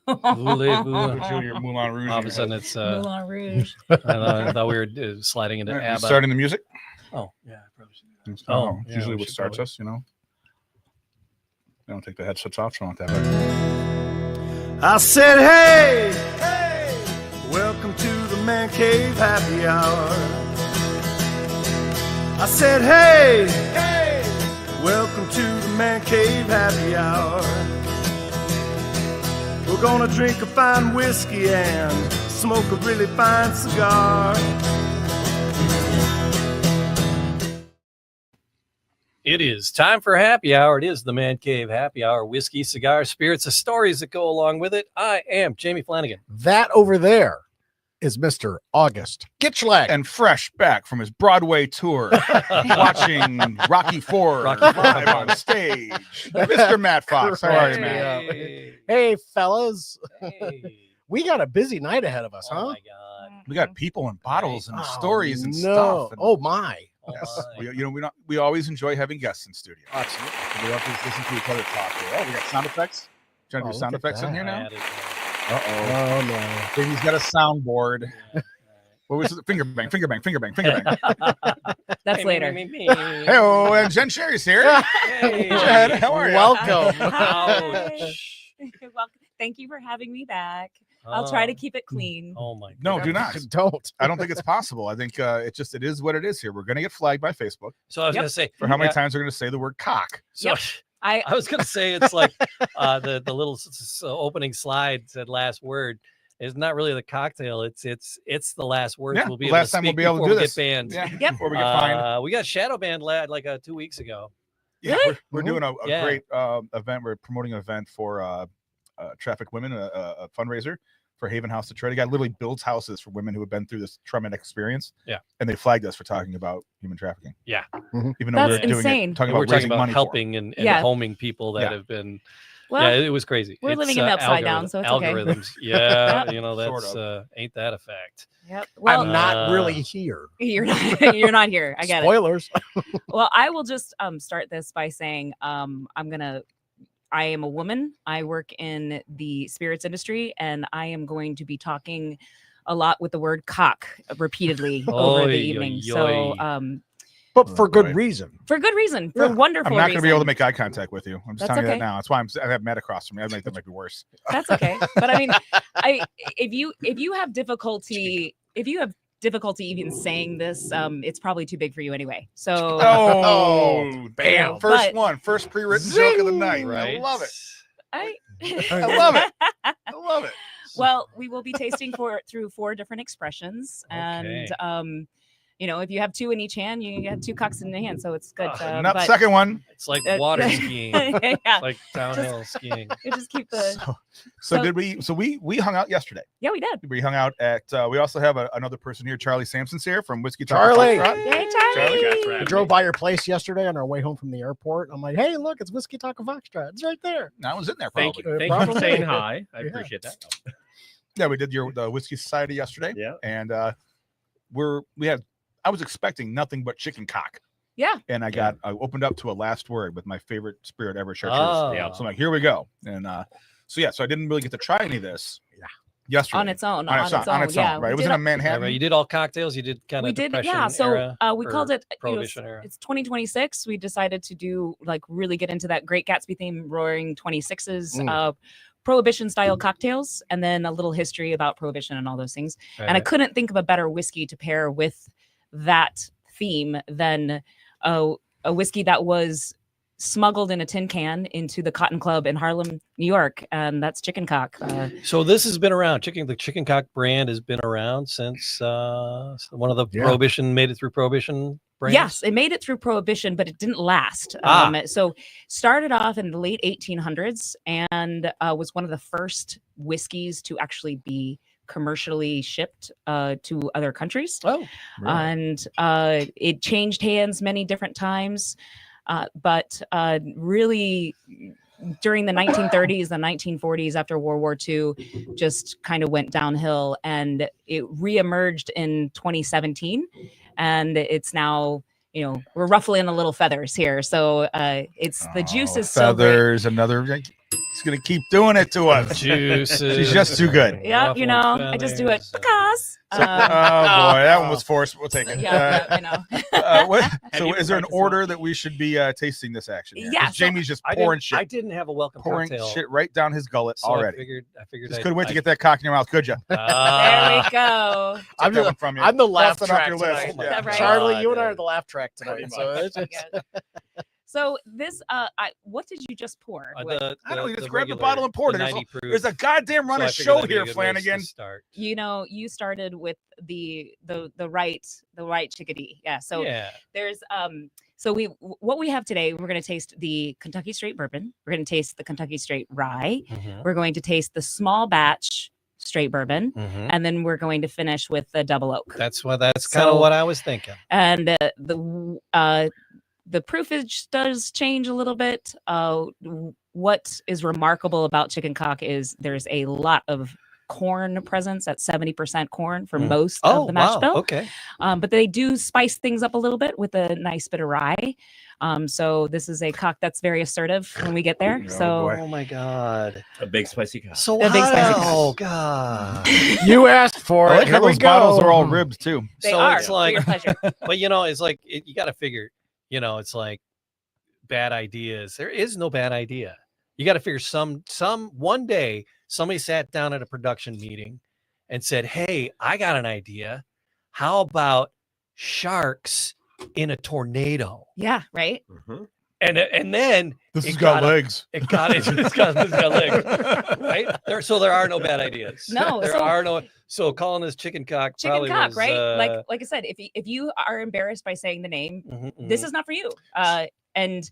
Your Moulin Rouge. All of a sudden, it's Moulin Rouge. I thought we were sliding into ABBA. Starting the music. Oh yeah, I probably should. It's usually what starts us. You know. I don't take the headsets off, so I don't have that. I said, hey, welcome to the Man Cave Happy Hour. I said, hey, welcome to the Man Cave Happy Hour. We're gonna drink a fine whiskey and smoke a really fine cigar. It is time for happy hour. It is the Man Cave Happy Hour. Whiskey, cigars, spirits, the stories that go along with it. I am Jamie Flanagan. That over there is Mr. August Gitschlag. And fresh back from his Broadway tour, watching Rocky IV live on stage, Mr. Matt Fox. How are you, man? Hey, fellas. Hey. We got a busy night ahead of us, Oh huh? my God. We got people and bottles and stories and no. stuff. And, oh my. yes. We always enjoy having guests in studio. Absolutely. We have to listen to each other talk. Oh, we got sound effects. Trying to do sound effects in here now. Oh no. Jamie's got a soundboard. What was it? Finger bang, finger bang, finger bang, finger bang. That's later. Hey, and Jen Sherry's here. Hey. Jen, how are you? Welcome. Ouch. Well, thank you for having me back. I'll try to keep it clean. Oh my God. No, do not. Don't. I don't think it's possible. I think it is what it is here. We're going to get flagged by Facebook So I was going to say, for how many times we're going to say the word cock. So Yep. I was going to say it's like the little opening slide said last word. It's not really the cocktail. It's the last word. Yeah, We'll be last able to time we'll speak be able to before do we this. get banned. Yeah. Yep. Before we get fined. We got shadow banned like 2 weeks ago. Yeah, Really? we're doing a Yeah. great event. We're promoting an event for traffic women, a fundraiser for Haven House Detroit. A guy literally builds houses for women who have been through this traumatic experience. Yeah. And they flagged us for talking about human trafficking. Yeah. Even though That's we were doing insane. it, talking And we're about talking raising about money helping and Yeah. homing people that Yeah. have been. Well, Yeah, it was crazy. we're It's, living in the upside down, so it's okay. algorithms. Yeah, Yep. that's Sort ain't that a fact? Yep. Well, I'm not really here. you're not. You're not here. I get it. Spoilers. Well, I will just start this by saying I am a woman. I work in the spirits industry, and I am going to be talking a lot with the word cock repeatedly over the evening. So But for good boy. reason. for good reason, for Yeah. wonderful I'm not going to be able to reason. make eye contact with you. I'm just That's telling you okay. that now. That's why I have Matt across from me. I think that might be worse. That's okay. But I mean, if you have difficulty even saying this, it's probably too big for you anyway. So Oh, bam. First pre-written joke of the night. Right. I love it. I love it. I love it. Well, we will be tasting through 4 different expressions, Okay. and if you have 2 in each hand, you have 2 cocks in the hand, so it's good. Not the second one. It's like water skiing. yeah, It's like downhill skiing. you just keep the. So did we? So we hung out yesterday. Yeah, we did. We hung out at. We also have another person here, Charlie Sampson's here from Whiskey Talk. Charlie. Yay, Charlie! I drove by your place yesterday on our way home from the airport. I'm like, hey, look, it's Whiskey Taco Foxtrot. It's right there. I was in there. Thank Probably. you. Thank you for Probably. saying hi. I Yeah. appreciate that. Yeah, we did the Whiskey Society yesterday. Yeah. And I was expecting nothing but chicken cock. Yeah. And I opened up to a last word with my favorite spirit ever, Chartreuse. Oh. Yeah. So I'm like, here we go. And so I didn't really get to try any of this. Yeah. Yesterday. On its own. On its own, Yeah, right? we It was did in a all- Yeah, Manhattan. right. You did all cocktails. You did kind of We did, Depression yeah. So era we or called it Prohibition-era. It's 2026. We decided to do really get into that Great Gatsby theme, Roaring 26s, Prohibition style cocktails, and then a little history about Prohibition and all those things. And I couldn't think of a better whiskey to pair with that theme than a whiskey that was smuggled in a tin can into the Cotton Club in Harlem, New York, and that's chicken cock. So this has been around. The chicken cock brand has been around since one of the Prohibition made it through Prohibition brands. Yes, it made it through Prohibition, but it didn't last. So started off in the late 1800s and was one of the first whiskeys to actually be commercially shipped to other countries. Oh, and it changed hands many different times. But really, during the 1930s, the 1940s, after World War II, just kind of went downhill, and it reemerged in 2017, and it's now, we're ruffling a little feathers here. So it's the juice is so great. Feathers, another. gonna keep doing it to us. Juices. She's just too good. Yeah, you know, Ruffled I just do it feathers. because. Oh boy, that one was forced. We'll take it. Yeah, you know. So, you is there an practiced order that we should be tasting this action? Here? 'Cause Yeah, so Jamie's just I pouring didn't, I shit, didn't have a welcome pouring cocktail. shit right down his gullet So already. I figured Just I'd- couldn't wait to I'd- get that cock in your mouth, could you? There Ah. we go. I'm that the, one from you. I'm the laugh Cross it off track your tonight. list. Oh my Yeah. Right. Charlie, you and I God. are the laugh track tonight. So it's So this, what did you just pour? Uh, What- the- I don't know. You the just grabbed the regular- bottle and poured the it. 90 proof. There's a goddamn run So I of figured show that'd be a here, good place to Flanagan. start. You know, you started with the right chickadee. Yeah. So Yeah. there's so what we have today, we're going to taste the Kentucky straight bourbon. We're going to taste the Kentucky straight rye. Mhm. We're going to taste the small batch straight bourbon, Mhm. and then we're going to finish with the double oak. That's kind of So- what I was thinking. And the proofage does change a little bit. What is remarkable about chicken cock is there's a lot of corn presence at 70% corn for most of the mash bill. Okay. But they do spice things up a little bit with a nice bit of rye. So this is a cock that's very assertive when we get there. Oh, So boy. Oh my God. A big spicy cock. So A big spicy cock. oh God. you asked for I it. like how Here we those bottles go. are all ribbed too. they So are it's for like- your pleasure. But it's like you got to figure. It's like bad ideas. There is no bad idea. You got to figure one day somebody sat down at a production meeting and said, "Hey, I got an idea. How about sharks in a tornado?" Yeah, right. Mhm. And then This it has got got a- legs. it's got legs, right? So there are no bad ideas. No, there so- are no. So calling this chicken cock Chicken probably cock, was, right? Like I said, if you are embarrassed by saying the name, this is not for you. And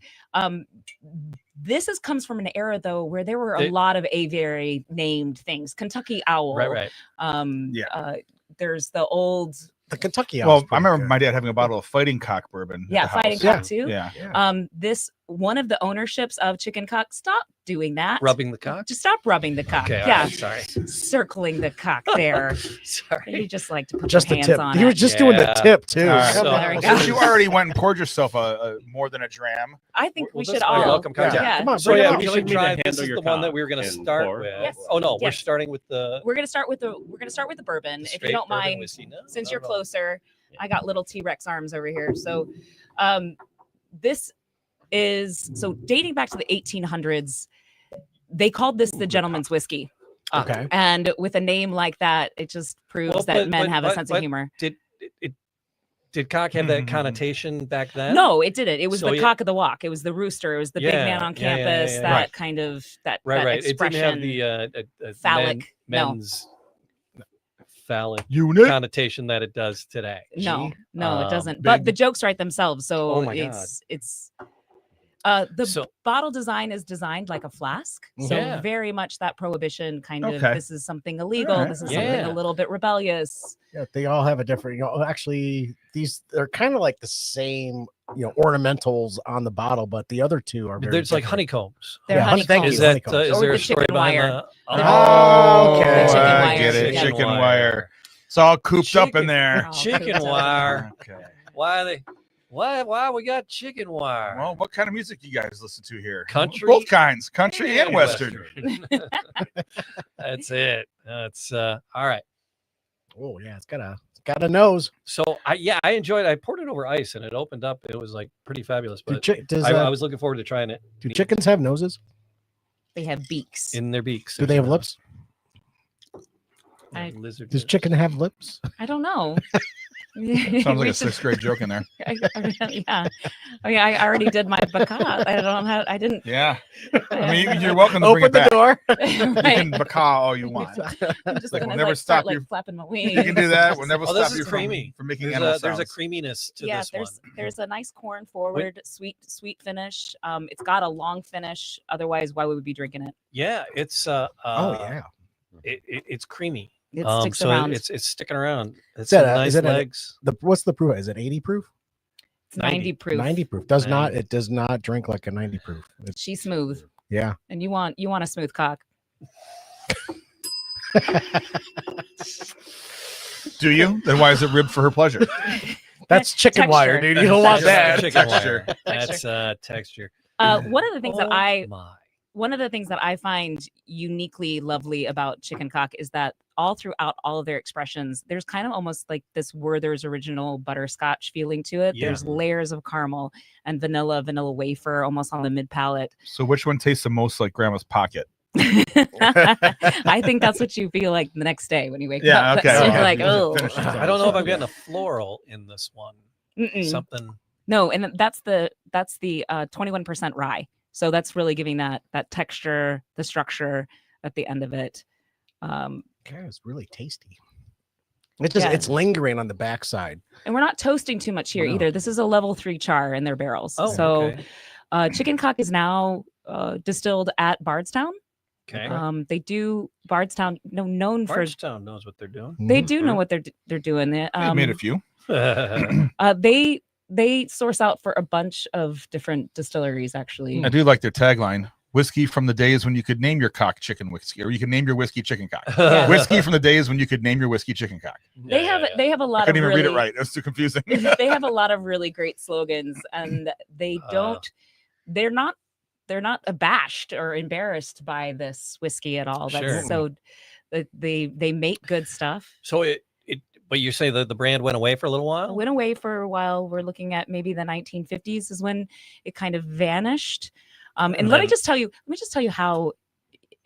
this comes from an era though where there were a They- lot of aviary named things. Kentucky owl. right. Yeah. There's the old The Kentucky. Well, Owl's I pretty remember good. my dad having a bottle of fighting cock bourbon. at the fighting house. Yeah. cock too. Yeah. Yeah. This one of the ownerships of chicken cock. Stop doing that. Rubbing the cock. Just stop rubbing the cock. Okay. all Yeah. right, sorry. Circling the cock there. You Sorry. just like to put Just your the hands tip. on He was it. just doing the Yeah. tip too. All right. Come So- on. There we Well, go. since you already went and poured yourself a more than a dram, I think we Well, should this- all. you're welcome, come Yeah. Yeah. Come on, So bring it yeah, on. we You should need to try. This handle is your the one that we were cock going to and start pour. with. Yes. Oh no, we're Yes. starting with the We're gonna start with the bourbon. If you straight don't bourbon mind, whiskey. No, since not you're at all. closer, I got little T-Rex arms over here. So this is dating back to the 1800s. They called this the gentleman's whiskey. Okay. And with a name like that, it just proves Well, that but- men but- have a but- sense but- of humor. Did cock have that connotation back then? No, it didn't. It was So the yeah. cock of the walk. It was the rooster. It was the big Yeah, man on yeah, yeah, campus. yeah, That Right. kind of that Right. It expression. didn't have the phallic, no. men's phallic unit. connotation that it does today. No, no, it doesn't. big- But the jokes write themselves. So Oh my it's the So- bottle design is designed like a flask. So Yeah. very much that prohibition kind of Okay. this is something illegal. Alright. This is Yeah. something a little bit rebellious. Yeah, they all have a different. Actually, they're kind of like the same. Ornamentals on the bottle, but the other two are very. There's like different. honeycombs. They're Yeah, thank honeycombs. you. Is that honeycombs. is Or there the a story chicken behind wire. the? Oh, okay. The chicken I wire. get it. Yeah. Chicken wire. It's all cooped up in Chicken- there. Oh, Chicken cooped up. wire. Okay. Why we got chicken wire? Well, what kind of music you guys listen to here? Country? Both kinds, country and And western. That's it. That's all right. Oh yeah, it's got a nose. So I enjoyed it. I poured it over ice and it opened up. It was like pretty fabulous. But Does I was looking forward to trying it. do chickens have noses? They have beaks. In their beaks? Do they have lips? I- Lizard Does lips. chicken have lips? I don't know. Sounds like We a should- sixth grade joke in there. yeah. Oh yeah, I already did my bacca. I didn't. Yeah. I mean, you're welcome to bring Open it the back. door. You can bacaw all you want. I'm just Like, gonna we'll never start stop you. flapping my wings. You can do that. We'll never Oh, stop this you is creamy. from making There's animal a sounds. creaminess to Yeah, this one. there's a nice corn forward, sweet finish. It's got a long finish. Otherwise, why would we be drinking it? Yeah, it's Oh yeah. it's creamy. It sticks so around. it's sticking around. It's that some a- nice is it a- legs. What's the proof? Is it 80 proof? It's 90 proof. 90 proof. Does not. 90. It does not drink like a 90 proof. It's, She's smooth, yeah. and you want a smooth cock. Do you? Then why is it ribbed for her pleasure? That's chicken wire, Texture. dude. You don't want Texture. that. Chicken Texture. wire. That's texture. One of the things that Oh I my. one of the things that I find uniquely lovely about chicken cock is that all throughout all of their expressions, there's kind of almost like this Werther's original butterscotch feeling to it. Yeah. There's layers of caramel and vanilla wafer almost on the mid palate. So which one tastes the most like grandma's pocket? I think that's what you feel like the next day when you wake Yeah, up. okay. So Okay. you're like, oh. I don't know if I'm getting a floral in this one. Mm-mm. Something. No, and that's the 21% rye. So that's really giving that texture, the structure at the end of it. Okay, it's really tasty. It's lingering on the backside. And we're not toasting too much here No. either. This is a level 3 char in their barrels. Oh, so okay. chicken cock is now distilled at Bardstown. Okay. They do Bardstown known for Bardstown knows what they're doing. they do know what they're doing. They've made a few. They source out for a bunch of different distilleries actually. I do like their tagline: whiskey from the days when you could name your cock chicken whiskey, or you could name your whiskey chicken cock. Yeah. Whiskey from the days when you could name your whiskey chicken cock. They have a I lot of couldn't even really, read it right. It was too confusing. they have a lot of really great slogans, and they don't. They're not abashed or embarrassed by this whiskey at all. That's Sure. so they make good stuff. So but you say that the brand went away for a little It while? went away for a while. We're looking at maybe the 1950s is when it kind of vanished. And let me just tell you how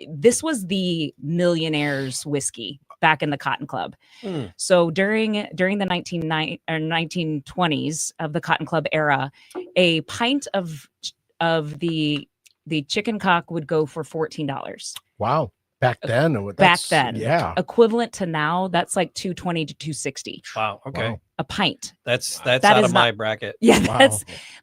this was the millionaire's whiskey back in the Cotton Club. Hmm. So during the 1920s of the Cotton Club era, a pint of the chicken cock would go for $14. Wow. Back then. Back then. Yeah. Equivalent to now, that's like $220 to $260 Wow. Okay. Wow. a pint. That's That out is of my bracket. Yeah, Wow.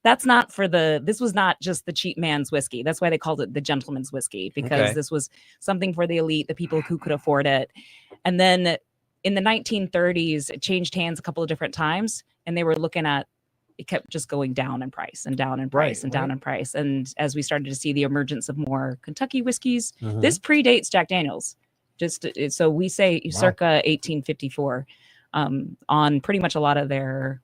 that's not for this was not just the cheap man's whiskey. That's why they called it the gentleman's whiskey, because Okay. this was something for the elite, the people who could afford it. And then in the 1930s, it changed hands a couple of different times, and they were looking at it kept just going down in price and down in price Right, and down right. in price. And as we started to see the emergence of more Kentucky whiskeys, Mhm. this predates Jack Daniels. So we say circa 1854 on pretty much a lot of their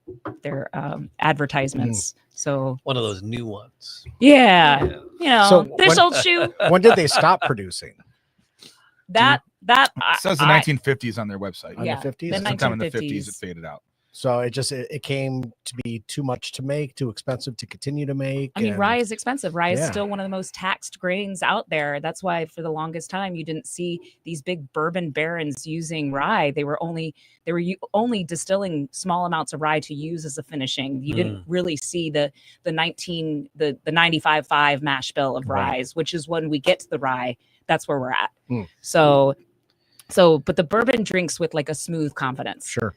advertisements. So One of those new ones. yeah, Yeah. you know, So this when- old shoe When did they stop producing? that It says the 1950s on their website. On Yeah, the 50s? the Sometime in the 1950s. 50s, it faded out. So it came to be too much to make, too expensive to continue to make. I mean, and- rye is expensive. Rye is Yeah. still one of the most taxed grains out there. That's why for the longest time you didn't see these big bourbon barons using rye. They were only distilling small amounts of rye to use as a finishing. You didn't really see the 95.5 mash bill of Right. ryes, which is when we get to the rye. That's where we're at. Mm. So, but the bourbon drinks with like a smooth confidence. Sure.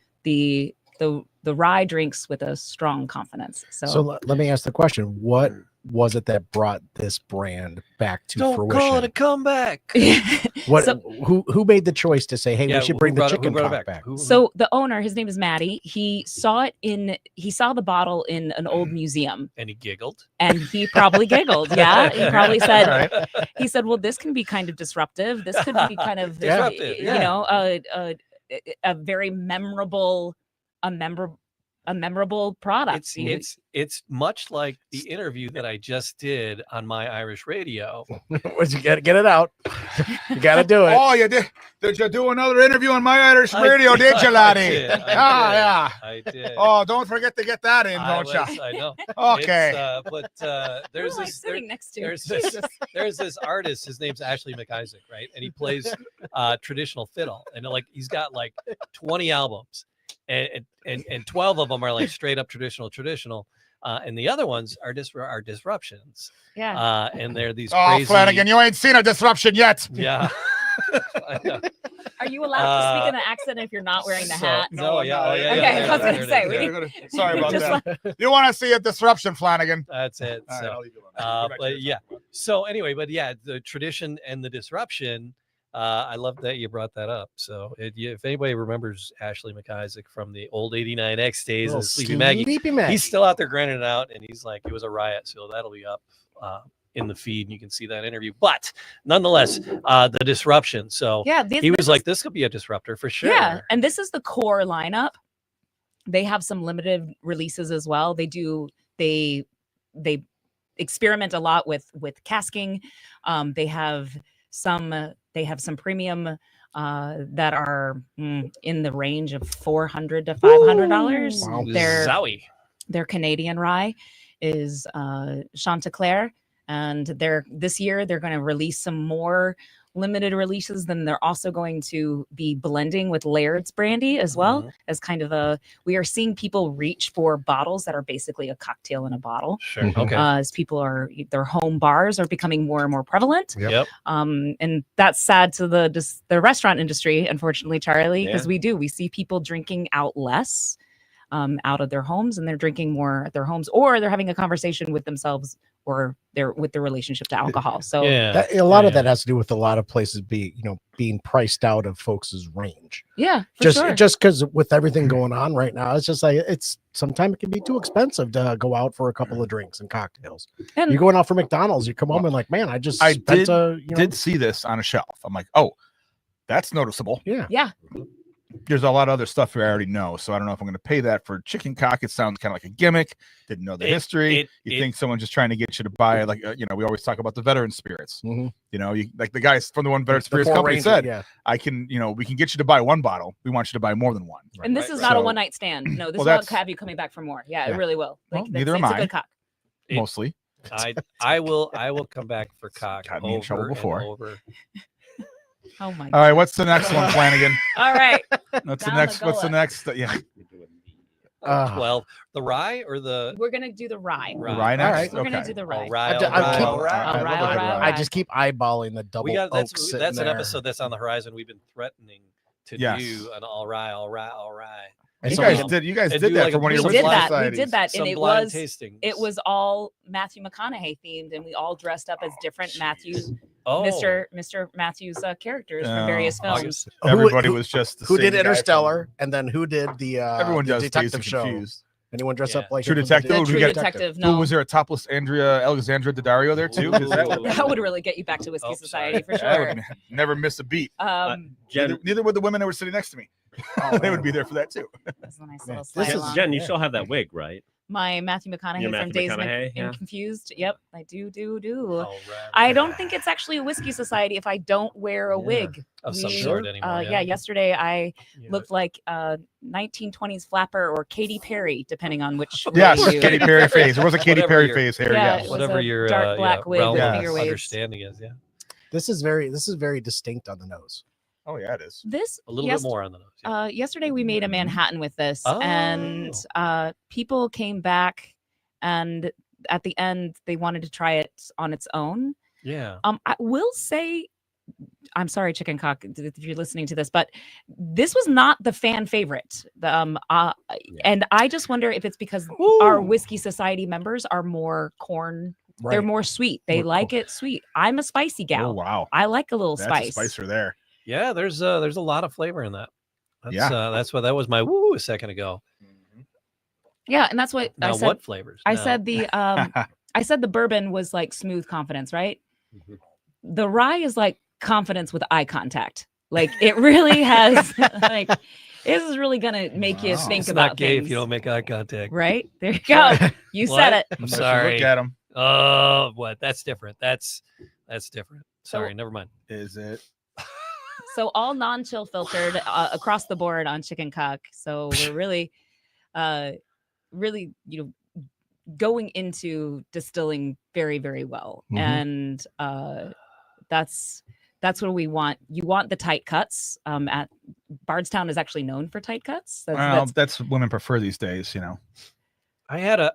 The rye drinks with a strong confidence. So let me ask the question: what was it that brought this brand back to Don't fruition? call it a comeback. What? So- Who made the choice to say, "Hey, Yeah, we should who bring the brought it- who chicken brought it cock back"? So the owner, his name is Matty. He saw the bottle in an old museum, And he giggled. and he probably giggled. Yeah, he probably said, Right. he said, "Well, this can be kind of disruptive. This could be kind of Disruptive, you yeah. know, a very memorable product." It's much like the interview that I just did on My Irish Radio. You got to get it out. You got to do it. Oh, you did? Did you do another interview on My Irish I Radio, did you, I laddie? did, I Yeah. I did. Oh, don't forget to get that in, I don't you? I know. Okay. It's, but there's Who am I this sitting next to? there's this Jesus. there's this artist. His name's Ashley McIsaac, right? And he plays traditional fiddle, and like he's got like 20 albums, and 12 of them are like straight up traditional. And the other ones are disruptions. Yeah. And they're these Oh, crazy. Flanagan, you ain't seen a disruption yet. Yeah. I know. Are you allowed to speak in an accent if you're not wearing the So- hat? No, yeah, oh, yeah, Okay, yeah, I was there gonna it say, is, we there. need- Sorry about Just that. You want to see a disruption, Flanagan? That's it. All right, So, I'll leave you alone. Go back to but your yeah. topic. So anyway, but yeah, the tradition and the disruption. I love that you brought that up. So if anybody remembers Ashley McIsaac from the old 89X days Little and Sleepy Maggie, Sleepy Maggie. he's still out there grinding it out, and he's like, it was a riot. So that'll be up in the feed, and you can see that interview. But nonetheless, the disruption. So Yeah. he was like, this could be a disruptor for sure. Yeah, and this is the core lineup. They have some limited releases as well. They experiment a lot with casking. They have some premium that are in the range of $400 to $500. Wow. Zowie. Their Canadian rye is Chanticleer, and this year they're going to release some more limited releases. Then they're also going to be blending with Laird's brandy as well, as kind of we are seeing people reach for bottles that are basically a cocktail in a bottle. Sure. Mhm. Okay. As their home bars are becoming more and more prevalent. Yep. And that's sad to the restaurant industry, unfortunately, Charlie, because we see people drinking out less out of their homes, and they're drinking more at their homes, or they're having a conversation with themselves, or with their relationship to alcohol. So a lot of that has to do with a lot of places being priced out of folks' range. yeah, for Just sure. because with everything going on right now, it's just like sometimes it can be too expensive to go out for a couple of drinks and cocktails. And You're going out for McDonald's, you come home and like, man, I did see this on a shelf. I'm like, oh, that's noticeable. yeah, There's a lot of other stuff we already know, so I don't know if I'm going to pay that for chicken cock. It sounds kind of like a gimmick. Didn't know the history. You think someone's just trying to get you to buy, like, we always talk about the veteran spirits. Mhm. Like the guys from the one veteran spirits Four company Ranger, said, yeah. we can get you to buy one bottle. We want you to buy more than one. and this is not a one night stand. No, this will have you coming back for more. Yeah, Yeah. it really will. Well, Like, neither am it's I. a good cock. Mostly. I will come back for cock. Got me in trouble before. Over. Oh my All right, what's the next one, Flanagan? All right. What's Down the next? the What's the gullet. next? Yeah, 12. The rye or the We're gonna do the rye. Rye. rye next. All right. We're gonna Okay. do the rye. rye. I keep- I love a good rye. I just keep eyeballing the double We got oaks that's sitting an there. episode that's on the horizon. We've been threatening to Yes. do an all rye. And You so guys we- did. You guys and did do that like for a one of your We Whiskey did whiskey that. We societies. did that, Some and blind it tastings. was all Matthew McConaughey themed, and we all dressed up as different Matthews, Oh, Mr. Matthews characters from various films. August. Everybody was just the who same did guy from- Interstellar, and then who did the Everyone the does detective Dazed show? and Confused. Anyone dress Yeah. up like True him from Detective? The Who True we got- Detective. Who No, was there? A topless Alexandra Daddario there too? 'Cause that would, Ooh. that would really get you back to Whiskey Oh, Society for that sure. would never miss a beat. Jen, Neither would the women that were sitting next to me. They would be there for that too. That's a nice Yeah. little This slide is- along. Jen, you still have that wig, right? My Matthew McConaughey Your from Matthew Dazed McConaughey, and yeah. Confused. Yep, I do. All right. I don't think it's actually a Whiskey Society if I don't wear a Yeah. wig. Of some We- sort anymore. Yeah, yesterday I Yeah. looked like 1920s flapper or Katy Perry, depending on which. Yes, way you- Katy Perry face. It was a Katy Whatever Perry your- face hair. Yeah, Yes. it was Whatever a your dark black wig realm with Yes. finger waves. understanding is, yeah. This is very distinct on the nose. Oh yeah, it is. This A little bit more on the nose. Yeah. Yesterday we made a Manhattan with this, Oh. and people came back, and at the end they wanted to try it on its own. Yeah. I will say, I'm sorry, Chicken Cock, if you're listening to this, but this was not the fan favorite. And I just wonder if it's because our Whiskey Society members are more corn. Right. They're more sweet. They More like it sweet. I'm a spicy gal. Oh wow, I like a little that's spice. a spicer there. Yeah, there's a lot of flavor in that. That's, Yeah. That's what that was my woo a second ago. Yeah, and that's what Now, I said. what flavors? I No. said I said the bourbon was like smooth confidence, right? Mhm. The rye is like confidence with eye contact. Like it really has like this is really gonna make you Wow. think It's about not gay things. if you don't make eye contact. Right? There you go. You said What? it. I'm Unless you sorry. Look at him. Oh, what? That's different. That's different. So- Sorry, never mind. Is it? So all non-chill filtered across the board on Chicken Cock. So we're really going into distilling very, very well. Mhm. And that's what we want. You want the tight cuts. At Bardstown is actually known for tight cuts. Well, that's what women prefer these days. I had a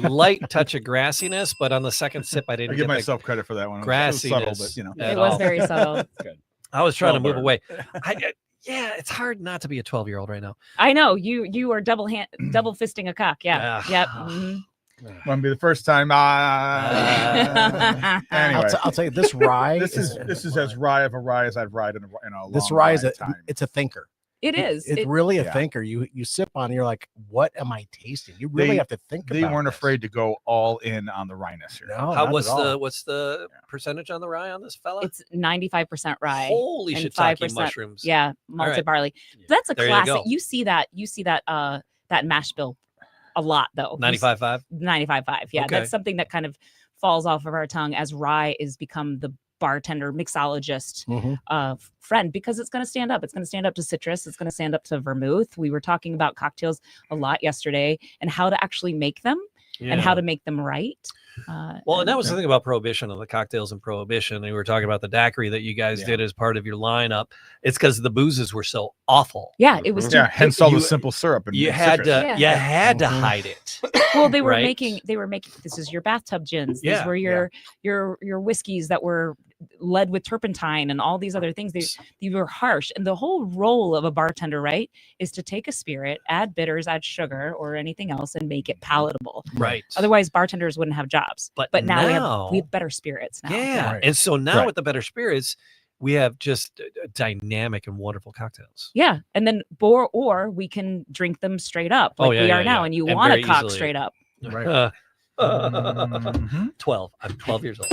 light touch of grassiness, but on the second sip, I I didn't give get the myself credit for that one. It was subtle, grassiness. but at it was all. very subtle. I was trying to Well move away. Yeah, it's hard not to be a 12-year-old right now. I know you are double fisting a cock. Yeah. Ah. Yep. Mhm. won't be the first time. Anyway, I'll tell you, this rye. this is as rye of a rye as I've ride in a this long rye is time. it's a thinker. It is. It's It- really a yeah. thinker. You sip on, it, you're like, what am I tasting? You really They- have to think. They about weren't this. afraid to go all in on the ryness here. No, How not was at all. what's the percentage on the rye on this fella? it's 95% rye. Holy and shiitake 5%. mushrooms. Yeah, malted right. barley. Yeah. That's a There you classic. go. You see that that mash bill a lot though. 95.5. 95.5. Yeah, Okay. that's something that kind of falls off of our tongue as rye is become the bartender mixologist friend, because it's going to stand up. It's going to stand up to citrus. It's going to stand up to vermouth. We were talking about cocktails a lot yesterday and how to actually make them and how to make them right. Well, and that was the thing about Prohibition and the cocktails in Prohibition. And we were talking about the daiquiri that you guys did as part of your lineup. It's because the boozes were so awful. Yeah, it was. Hence all the simple syrup. And you had citrus. to, you had to hide it. Well, they were Right? making. This is your bathtub gins. These Yeah, were your whiskeys that were led with turpentine and all these other things. They were harsh. And the whole role of a bartender, right, is to take a spirit, add bitters, add sugar, or anything else, and make it palatable. Right. Otherwise, bartenders wouldn't have jobs. But now we have better spirits now. Yeah. Right. And so now with the better spirits, we have just dynamic and wonderful cocktails. Yeah. And then or we can drink them straight up like we are now. And you want to very cock easily. straight up. Right. 12. I'm 12 years old.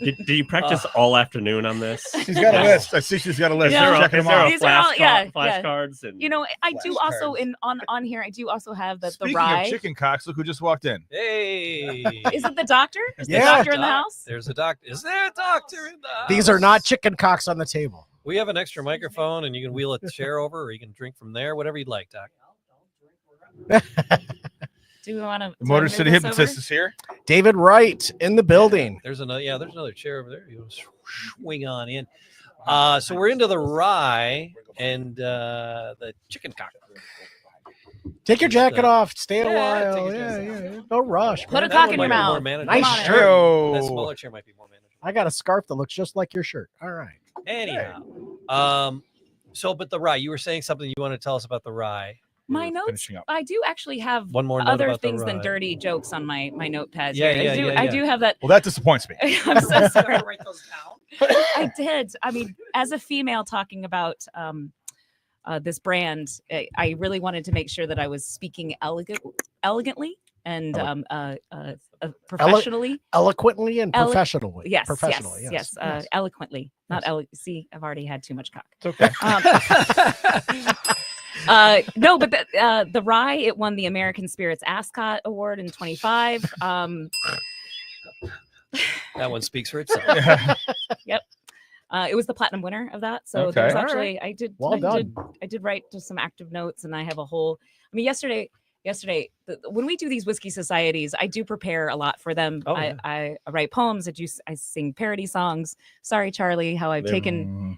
Did you practice all afternoon on this? She's got a list. I see she's got a list. Yeah. Checking them Is there off. a These are all- flashcards and You know, I do also Flashcards. on here. I do also have the Speaking rye. of chicken cocks, look who just walked in. Hey. Is it the doctor? Is the Yeah. doctor in the house? There's a doctor. Is there a doctor in the house? These are not chicken cocks on the table. We have an extra microphone, and you can wheel a chair over, or you can drink from there, whatever you'd like, Doc. Do we want to? The Motor City Hypnotist is here. David Wright in the building. There's another. Yeah, there's another chair over there. You swing on in. So we're into the rye and the chicken cock. Take your jacket off. Stay a Yeah, while. take your Yeah, jacket yeah. No rush. Put a man. That cock one in might your be more mouth. manageable. Nice Come on in. shirt. Yo. That smaller chair might be more manageable. I got a scarf that looks just like your shirt. All right. Anyhow, so but the rye, you were saying something you want to tell us about the rye. My We're notes. finishing up. I do actually have One more note other about the things than rye. dirty jokes on my notepads. Yeah, here. yeah, I yeah. do have that. Well, that disappoints me. I'm so sorry. I did. I mean, as a female talking about this brand, I really wanted to make sure that I was speaking elegantly and professionally. Eloquently and Elo- professionally. Yes, Professionally. yes. Eloquently, not See, I've already had too much cock. It's okay. No, but the rye, it won the American Spirits Ascot Award in 25. That one speaks for itself. It was the platinum winner of that. So Okay. there's All actually, Well done. I did write just some active notes, and I have a whole. I mean, yesterday, when we do these whiskey societies, I do prepare a lot for them. Oh, I write poems. I sing parody songs. Sorry, Charlie, how I've taken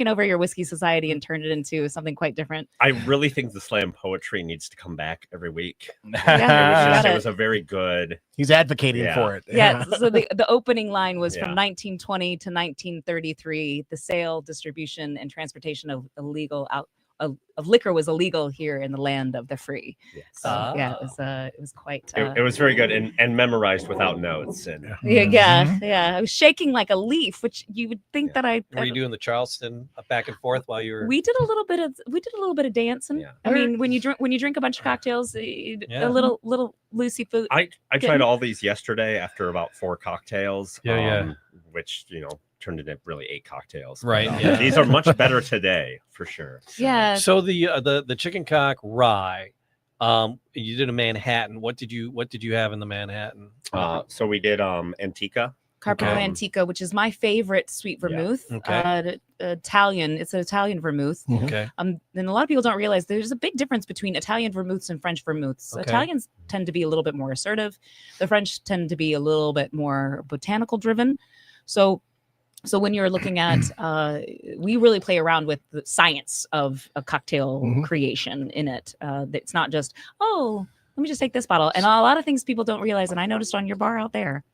over your whiskey society and turned it into something quite different. I really think the slam poetry needs to come back every week. Yeah. It was a very good. He's advocating Yeah. for it. Yeah. So the opening line was from Yeah. 1920 to 1933. The sale, distribution, and transportation of liquor was illegal here in the land of the free. Yes. So yeah, it was quite. It was very good and memorized without notes. And Yeah. I was shaking like a leaf, which you would think that I. Were you doing the Charleston back and forth while you were? We did a little bit of dancing. Yeah. I mean, when you drink a bunch of cocktails, a little loosey foot. I tried all these yesterday after about 4 cocktails. Yeah. Which turned into really 8 cocktails. Right, But, yeah. These are much better today for sure. Yeah. So the chicken cock rye, you did a Manhattan. What did you have in the Manhattan? So we did Antica. Carpino Okay. Antica, which is my favorite sweet vermouth. Okay. Italian. It's an Italian vermouth. Okay. And a lot of people don't realize there's a big difference between Italian vermouths and French vermouths. Okay. Italians tend to be a little bit more assertive. The French tend to be a little bit more botanical driven. So when you're looking at, we really play around with the science of a cocktail creation in it. It's not just, let me just take this bottle. And a lot of things people don't realize, and I noticed on your bar out there,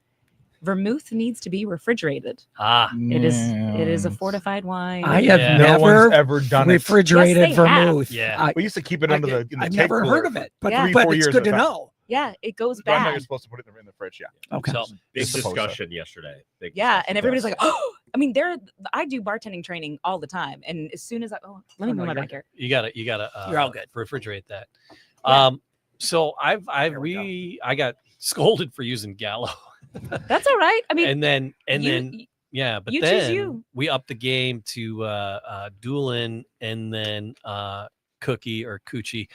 vermouth needs to be refrigerated. It is a fortified wine. I have Yeah. No never one's ever done it. refrigerated Yes, they have. vermouth. Yeah. We used to keep it under in the I've tape never cooler heard of it, but, Yeah. 3-4 but it's years good to at a time. know. Yeah, it goes Grandma, bad. you're supposed to put it in the fridge. Yeah. Okay. So Big It's supposed to. discussion yesterday. Big Yeah, discussion. and everybody's like, I mean, I do bartending training all the time, and as soon as let me move my back here. you gotta You're all good. refrigerate that. Yeah. So I got scolded for using Gallo. That's all right. I mean, and then but you choose then you. we upped the game to Doolin and then Cookie or Coochie.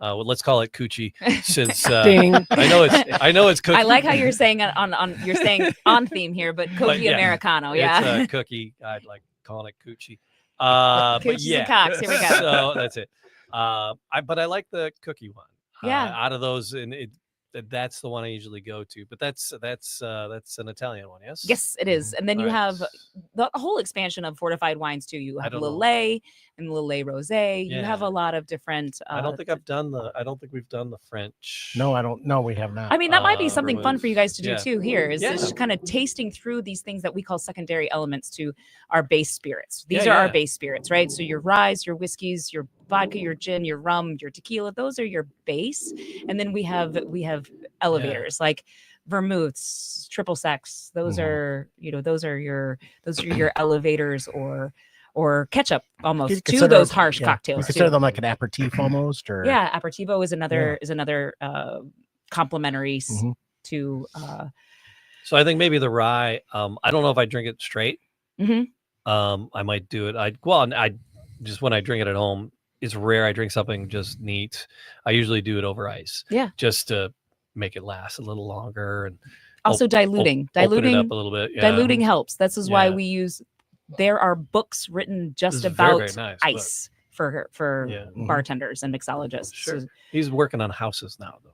Well, let's call it coochie, since Ding. I know it's cookie. I like how you're saying it on you're saying on theme here, but cookie yeah, Americano, yeah. It's a cookie. I'd like calling it coochie. But Coochies yeah, and cocks. Here we go. so that's it. But I like the cookie one. Yeah. Out of those, and that's the one I usually go to. But that's an Italian one, yes. Yes, it is. And then you All right. have the whole expansion of fortified wines too. You have don't know. Lillet and Lillet Rosé. You have Yeah. a lot of different. I don't think we've done the French. No, I don't. No, we have not. I mean, that might be something fun for you guys to do yeah. too. Here is Yeah. just kind of tasting through these things that we call secondary elements to our base spirits. These Yeah, are our yeah. base spirits, right? So your rye, your whiskeys, your vodka, your gin, your rum, your tequila. Those are your base, and then we have elevators like vermouths, triple sec. Those are those are your elevators or ketchup almost You to consider those it- harsh yeah. cocktails. We consider too. them like an aperitif almost, or Yeah, aperitivo is another complementary Mhm. to So I think maybe the rye. I don't know if I drink it straight. Mhm. I might do it. I just when I drink it at home, it's rare I drink something just neat. I usually do it over ice. Yeah. Just to make it last a little longer and also diluting. open it up a little bit. Yeah. Diluting helps. This is why Yeah. we use. There are books written just This is very, about very nice book. ice for Yeah. bartenders and mixologists. Sure. So- He's working on houses now, though.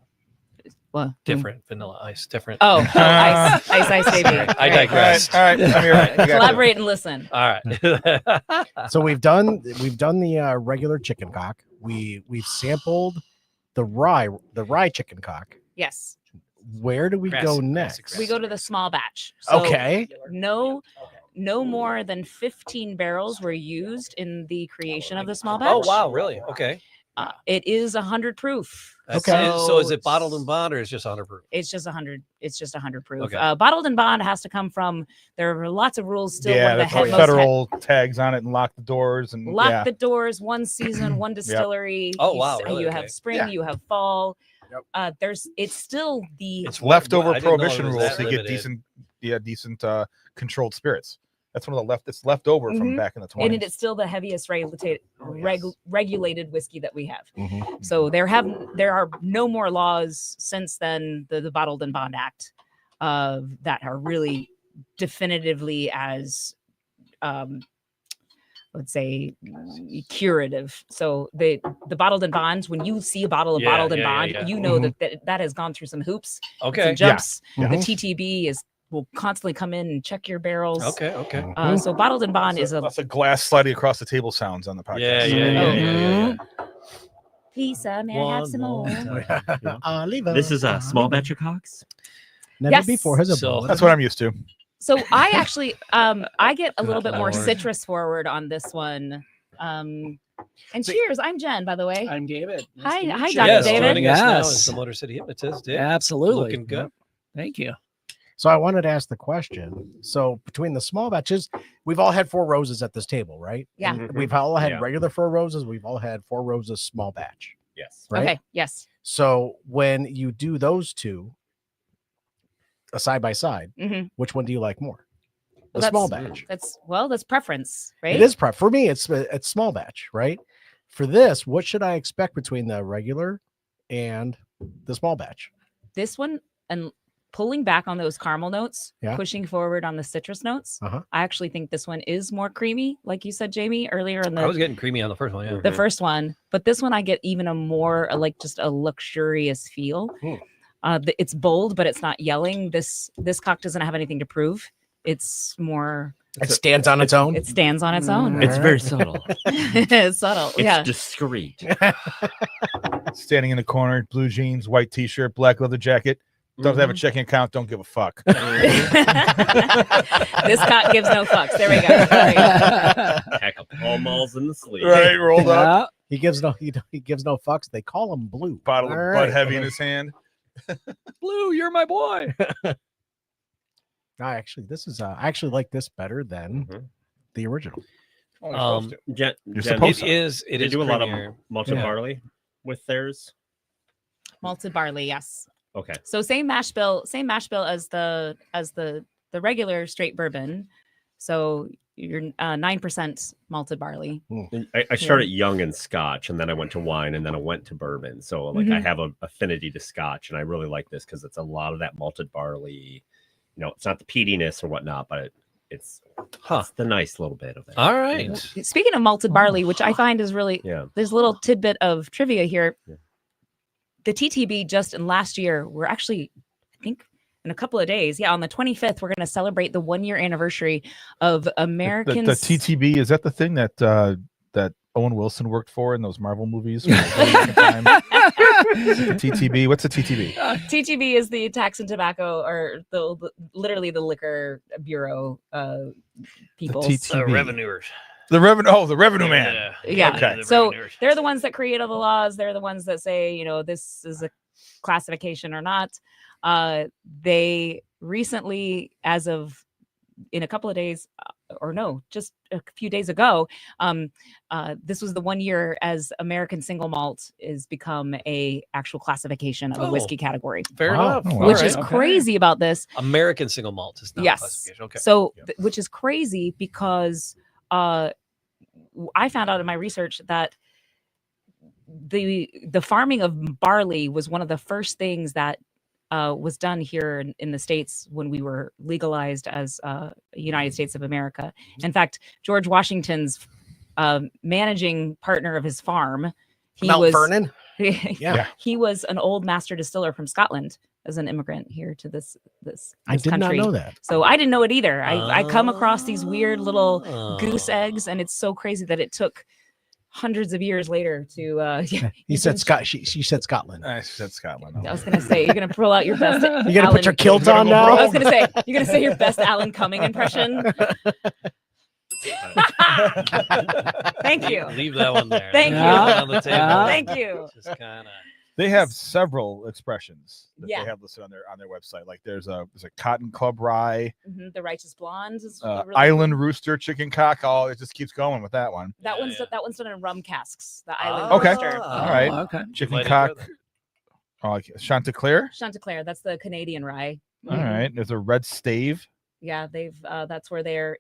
well, Different vanilla ice. Different. Oh, ice, baby. I digress. All right. I'm here. You got it. Collaborate and listen. All right. So we've done the regular chicken cock. We've sampled the rye chicken cock. Yes, Where do we go Grassy, next? grassy. we go to the small batch. So Okay. No more than 15 barrels were used in the creation of the small batch. Oh wow! Really? Okay. It is 100 proof. Okay. So is it bottled and bond or is it just 100 proof? It's just 100. It's just 100 proof. Okay. Bottled and bond has to come from. There are lots of rules still. Yeah, one of the that's all most federal tags on it and lock the doors and lock yeah. the doors. One season, one distillery. Oh, You wow, s- really? You Okay. have spring. Yeah. You have fall. Yep. It's still the. It's leftover I didn't know it prohibition was rules that to get limited. decent controlled spirits. That's one of the it's left over from Mhm. back in the and 20s. it's still the heaviest regulated whiskey that we have. Mhm. So there are no more laws since then, the Bottled and Bond Act, that are really definitively as, let's say, curative. So the Bottled and Bonds, when you see a bottle of Yeah, Bottled and yeah, Bond, yeah. you know Mhm. that has gone through some hoops, Okay. some jumps. Yeah. The Mhm. TTB will constantly come in and check your barrels. Okay. Okay. So Bottled and Bond is a That's a glass sliding across the table sounds on the podcast. Yeah. Yeah. Yeah. Oh. Yeah. pizza. May I have some more? Leave it. This is a small batch of cocks. Never Yes. before has a So- That's what I'm used to. So I actually I get a little Good bit more Lord. citrus forward on this one. And cheers. I'm Jen, by the way. I'm David. Hi- to meet hi, you. Dr. Yes. David. Joining us now Yes. is the Motor City Hypnotist. Dick. Absolutely. Looking good. Thank you. So I wanted to ask the question. So between the small batches, we've all had 4 roses at this table, right? Yeah. Mhm. We've all had Yeah. regular 4 roses. We've all had 4 roses small batch, Yes. right? Okay. Yes. So when you do those two a side by side, hmm which one do you like more? The Well, small that's- batch. That's preference, right? It is for me. It's small batch, right? For this, what should I expect between the regular and the small batch? This one and pulling back on those caramel notes, Yeah. pushing forward on the citrus notes. Uh-huh. I actually think this one is more creamy, like you said, Jamie, earlier in I was the getting creamy on the first one. Yeah. the first one, but this one I get even a more like just a luxurious feel. It's bold, but it's not yelling. This cock doesn't have anything to prove. It's more. It stands on its own. It stands on its own. It's very subtle. It's subtle. It's Yeah. discreet. Standing in the corner, blue jeans, white t-shirt, black leather jacket. Doesn't have a checking account. Don't give a fuck. This cock gives no fucks. There we go. There we go. Pack up all malls in the sleeve. Right, rolled up, He gives no fucks. They call him Blue. bottle of All Bud right. Heavy in his hand. Blue, you're my boy. I actually like this better than Mhm. the original. Oh, you're supposed to. Jen, You're Jen, supposed It to. is. It they is do a lot of creamier. malted Yeah. barley with theirs. Malted barley, yes. Okay. So same mash bill as the regular straight bourbon. So your 9% malted barley. I started young in Scotch, and then I went to wine, and then I went to bourbon. So like I have an affinity to Scotch, and I really like this because it's a lot of that malted barley. You know, it's not the peatiness or whatnot, but it's the nice little bit of it. All right. Speaking of malted barley, which I find is really there's a little tidbit of trivia here. Yeah. The TTB just in last year, we're actually, I think, in a couple of days. Yeah, on the 25th, we're going to celebrate the 1-year anniversary of Americans. The TTB, is that the thing that that Owen Wilson worked for in those Marvel movies? TTB, what's a TTB? TTB is the Tax and Tobacco, or literally the Liquor Bureau people. The revenuers. The revenue man. Yeah. Okay. So they're the ones that create all the laws. They're the ones that say, you know, this is a classification or not. They recently, as of in a couple of days, or no, just a few days ago, this was the 1 year as American single malt is become a actual classification of a whiskey category. Fair enough. Which is crazy about this. American single malt is not a classification. Okay. So, which is crazy because I found out in my research that the farming of barley was one of the first things that was done here in the States when we were legalized as United States of America. In fact, George Washington's managing partner of his farm, Mount Vernon. He was an old master distiller from Scotland as an immigrant here to this I did country. not know that. So I didn't know it either. I come across these weird little goose eggs, and it's so crazy that it took hundreds of years later to he said she said Scotland. I said Scotland. I was gonna say you're gonna pull out your best. You gonna put your kilt on now? I was gonna say you're gonna say your best Alan Cumming impression. Thank you. Leave that one there. Thank you. On the table. Thank you. Just kind of. They have several expressions that they have listed on their website. Like there's a Cotton Club Rye, the Righteous Blonde is really Island cool. Rooster Chicken Cock. Oh, it just keeps going with that one. That one's done in rum casks. The Island Rooster. All right. Okay. Chicken Cock. Chanticleer. Chanticleer. That's the Canadian rye. All right. There's a Red Stave. Yeah, they've that's where they're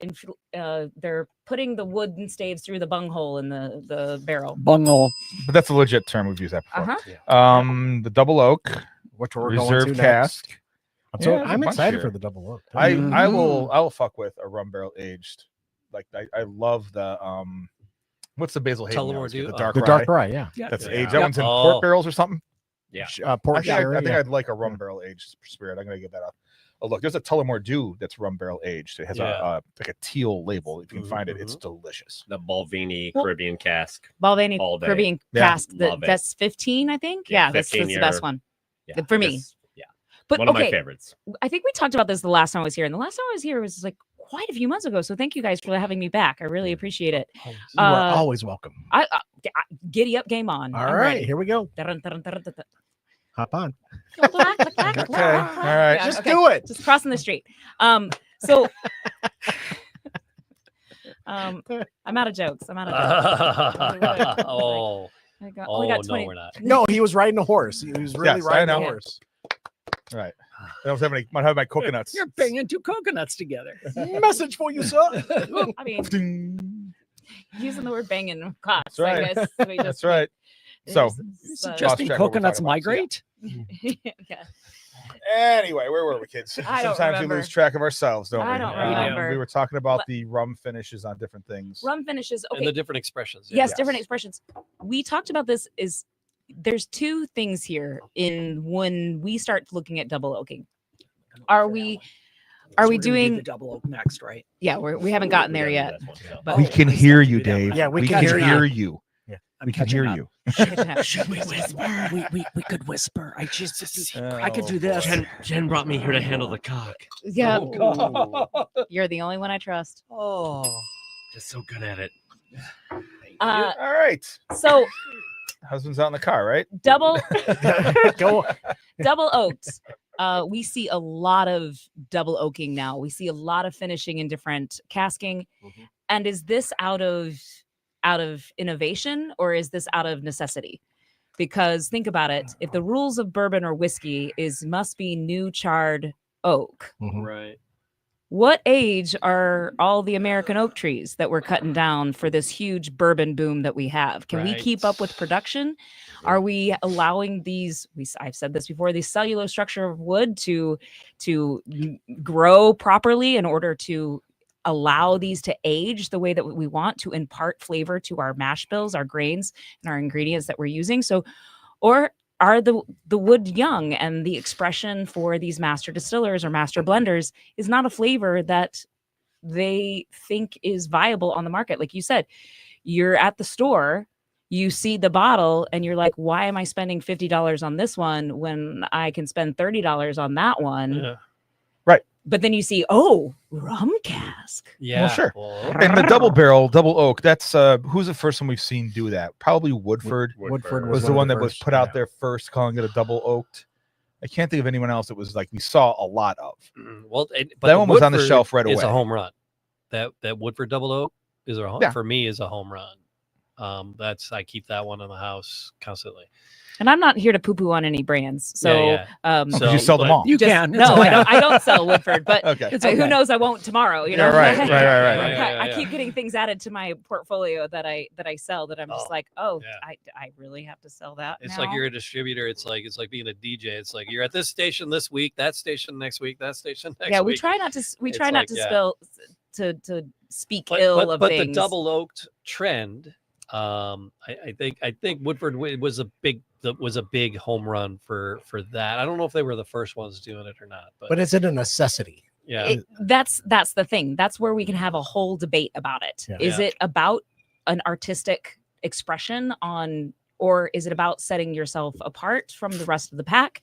putting the wooden staves through the bunghole in the barrel. Bunghole. But that's a legit term. We've used that before. The Double Oak, which we're Reserve going to cask. I'm excited for the Double Oak. I will fuck with a rum barrel aged. Like I love the what's the Basil Hayden? The dark rye. Yeah. That's aged. That one's in port barrels or something. Yeah. Port sherry. I think I'd like a rum barrel aged spirit. I'm gonna give that a look. There's a Tullamore Dew that's rum barrel aged. It has a like a teal label. If you can find it, it's delicious. The Balvenie Caribbean cask. Balvenie Caribbean cask. That's 15, I think. Yeah, that's the best one for me. But one of my favorites. I think we talked about this the last time I was here, and the last time I was here was like quite a few months ago. So thank you guys for having me back. I really appreciate it. You are always welcome. I giddy up, game on. All right, here we go. Hop on. Okay. All right. Just do it. Just crossing the street. So I'm out of jokes. Oh. I only got 20. No, we're not. No, he was riding a horse. He was really riding a horse. All right. I was might have my coconuts. You're banging two coconuts together. Message for you, sir. I mean, using the word banging costs. That's right. I guess That's right. So, suggesting coconuts migrate? Yeah. Anyway, where were we, kids? Sometimes we lose track of ourselves, don't we? I don't remember. We were talking about the rum finishes on different things. Rum finishes. Okay. And the different expressions. Yes, different expressions. We talked about this. There's two things here in when we start looking at double oaking. Are we doing the double oak next, right? Yeah, we haven't gotten there yet. But we can hear you, Dave. Yeah, we can hear you. We can hear you. Should we whisper? We could whisper. I could do this. Jen brought me here to handle the cock. Yeah. You're the only one I trust. Oh, just so good at it. All right. So husband's out in the car, right? Double oaked. We see a lot of double oaking now. We see a lot of finishing in different casking. Mm-hmm. And is this out of innovation, or is this out of necessity? Because think about it. If the rules of bourbon or whiskey must be new charred oak, right? what age are all the American oak trees that we're cutting down for this huge bourbon boom that we have? Can we keep up with production? Are we allowing these, I've said this before, the cellulose structure of wood to grow properly in order to allow these to age the way that we want, to impart flavor to our mash bills, our grains, and our ingredients that we're using? So, or are the wood young, and the expression for these master distillers or master blenders is not a flavor that they think is viable on the market? Like you said, you're at the store, you see the bottle, and you're like, why am I spending $50 on this one when I can spend $30 on that one? Yeah. Right. But then you see, oh, rum cask. Yeah. Well, sure. Well, And the double barrel, double oak, that's who's the first one we've seen do that? Probably Woodford. Woodford Was the one that was first, put out there first, calling it a double oaked. I can't think of anyone else that was like we saw a lot of. well, but That one was on the Woodford shelf right It's a away. home run. That Woodford double oak is a home, Yeah. for me is a home run. I keep that one in the house constantly. And I'm not here to poo-poo on any brands. So, Yeah, Because you sell them but all. You just- can. No, I don't sell Woodford, but Okay. It's who okay. knows? I won't tomorrow. You Yeah, know, right. Yeah. I keep getting things added to my portfolio that I sell that I'm just Oh, like, oh, yeah. I really have to sell that. It's now? like you're a distributor. It's like being a DJ. It's like you're at this station this week, that station next week, that station next yeah. week. We try not to. We It's try not like, to yeah. spill to speak ill of but things. the double oaked trend, I think Woodford was a big home run for that. I don't know if they were the first ones doing it or not, But is it a necessity? yeah. That's the thing. That's where we can have a whole debate about it. Yeah. Is Yeah. it about an artistic expression on, or is it about setting yourself apart from the rest of the pack?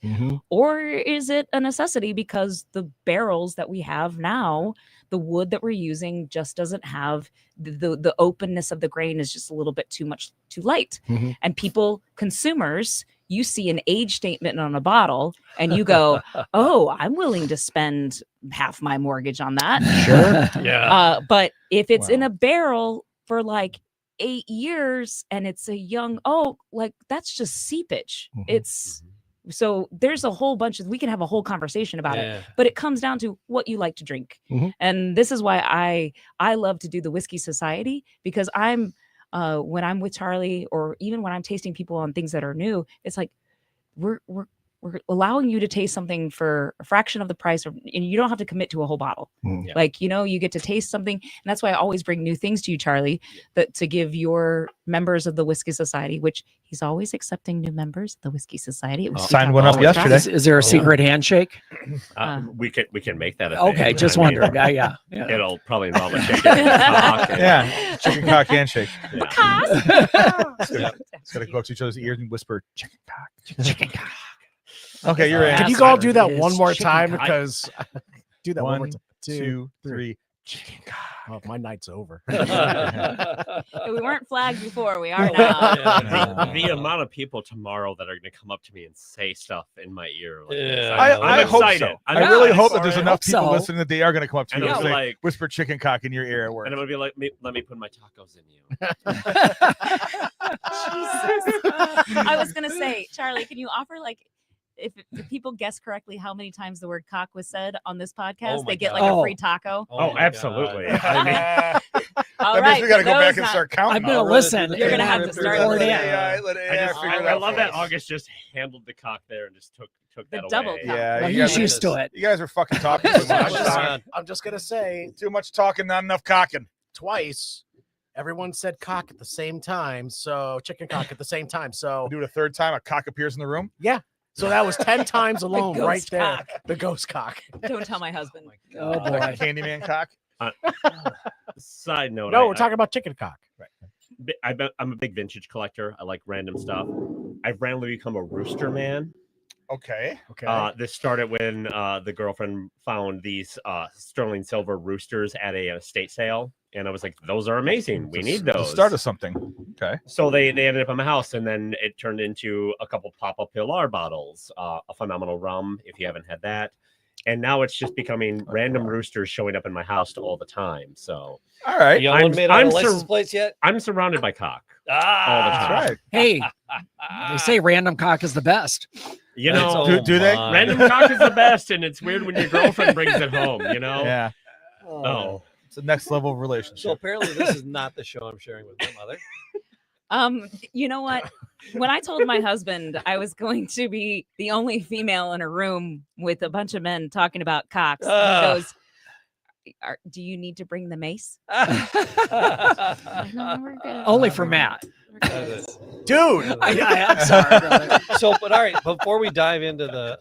Or is it a necessity because the barrels that we have now, the wood that we're using just doesn't have the openness of the grain, is just a little bit too light. And people, consumers, you see an age statement on a bottle and you go, oh, I'm willing to spend half my mortgage on that. Sure. Yeah. But if it's in Wow. a barrel for like 8 years and it's a young oak, like that's just seepage. It's so there's a whole bunch of, we can have a whole conversation about it, Yeah. but it comes down to what you like to drink. And this is why I love to do the Whiskey Society, because I'm when I'm with Charlie, or even when I'm tasting people on things that are new, it's like we're allowing you to taste something for a fraction of the price, and you don't have to commit to a whole bottle. Yeah. Like, you get to taste something, and that's why I always bring new things to you, Charlie, that to give your members of the Whiskey Society, which he's always accepting new members of the Whiskey Society. Signed one up yesterday. Is there a secret handshake? We can make that a Okay, thing. just I mean, wondered. Yeah. It'll probably involve a chicken and a cock and- Yeah, chicken cock handshake. yeah. It's gonna go up to each other's ears and whisper, "Chicken cock." Chicken cock. Okay, you're in. Can you That's all do that it one is more chicken time? cock. Because do that one more One, time. 2, 3. Chicken cock. Oh, my night's over. We weren't flagged before. We are now. The amount of people tomorrow that are going to come up to me and say stuff in my ear. Like this. Yeah. I I'm hope excited. so. I'm I really excited hope that for there's it. enough Hope people so. listening that they are going to come up to And you and I'll say, be like- whisper chicken cock in your ear at work. And I'm going to be like, let me put my tacos in you. I was gonna say, Charlie, can you offer, like, if people guess correctly how many times the word cock was said on this podcast, Oh my they get God. like a Oh. free taco? Oh, my absolutely. God. I mean, All That right, means we got to for go back those and not- start counting. I'm gonna now. listen. You're gonna have to start record with it. I love that August just handled the cock there and just took The that double away. cock. Yeah, Well, you he's guys, used to it. you guys are fucking talking too much. Listen. I'm just gonna say Too much talking, not enough cocking. twice. Everyone said cock at the same time, so chicken cock at the same time. So Do it a third time, a cock appears in the room. so that was 10 times alone right ghost there. cock. The ghost cock. Don't tell my husband. Oh Like boy. a Candyman cock. Side note. No, we're talking about chicken cock. I'm a big vintage collector. I like random stuff. I've randomly become a rooster man. Okay. Okay. This started when the girlfriend found these sterling silver roosters at a estate sale, and I was like, "Those are amazing. We need The those." start of something. Okay. So they ended up in my house, and then it turned into a couple pop-up Pilar bottles, a phenomenal rum if you haven't had that, and now it's just becoming random roosters showing up in my house all the time. So All right. You haven't made I'm a license sur- plates yet? I'm surrounded by cock. Ah, the That's time. right. Hey, they say random cock is the best. You That's know, all do they? mine. random cock is the best, and it's weird when your girlfriend brings it home. You know, Yeah. Oh. It's the next level of So relationship. apparently, this is not the show I'm sharing with my mother. You know what? When I told my husband I was going to be the only female in a room with a bunch of men talking about cocks, he goes, "Do you need to bring the mace?" Like, no, we're good. Only for Matt. Dude. I'm sorry, brother. So, but all right, before we dive into the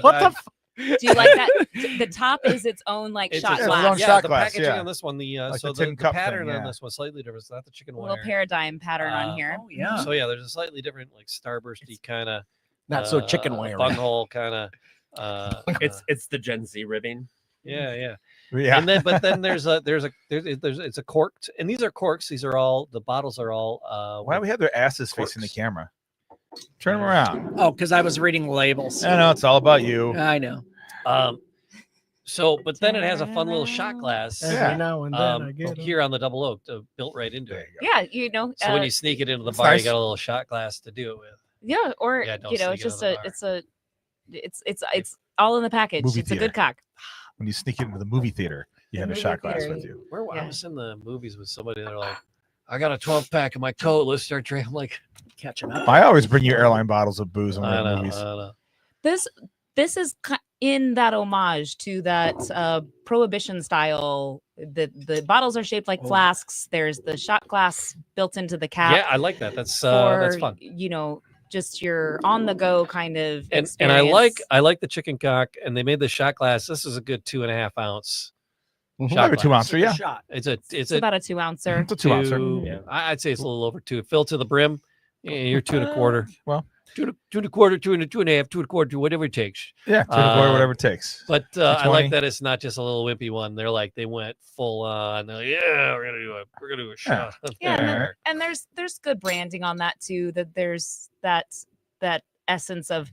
What the Do you like that? The top is its own like it's shot its own glass. yeah, shot the glass, packaging yeah. on this one, Like so the tin cup thing, pattern on yeah. this one's slightly different. It's not the chicken Little wire. paradigm pattern on here. Oh yeah. So yeah, there's a slightly different, like starbursty kind of, Not so chicken wire. bunghole kind of. It's the Gen Z ribbing. Yeah. Yeah. And then, but then there's it's a corked, and these are corks. These are all the bottles are all. Why do we have their asses facing the corks. camera? Turn them around. Oh, because I was reading labels. I know it's all about you. I know. So, but then it has a fun little shot glass. Every Yeah. now and then I get Here on the double oak, built right into it. Yeah, you know. So when you sneak it into the it's bar, nice. you got a little shot glass to do it with. yeah, or Yeah, don't you know, sneak it's it in just the bar. it's all in the package. Movie It's a theater. good cock. When you sneak into the movie theater, you The have a movie shot glass theater. with you. Where I Yeah. was in the movies with somebody, they're like, "I got a 12 pack in my coat. Let's start drinking." I'm like, Catching up. I always bring you airline bottles of booze when we're I in know, movies. I know. This is in that homage to that prohibition style. The bottles are shaped like flasks. There's the shot glass built into the cap. Yeah, I like that. That's for, fun. you know, just your on the go kind of And experience. I like the chicken cock, and they made the shot glass. This is a good 2.5 ounce shot Like a glass. 2 ouncer, yeah. Shot. It's It's about a 2 ouncer. It's a 2 ouncer. I'd say it's a little over 2. Fill to the brim. Yeah, you're 2 1/4. Well, 2 1/4, 2 1/2, 2 1/4, whatever it takes. Yeah, 2 1/4, whatever it takes. But I like 220. that it's not just a little wimpy one. They went full on. They're like, yeah, we're gonna do a shot. Yeah, Alright. and there's good branding on that too. That there's that essence of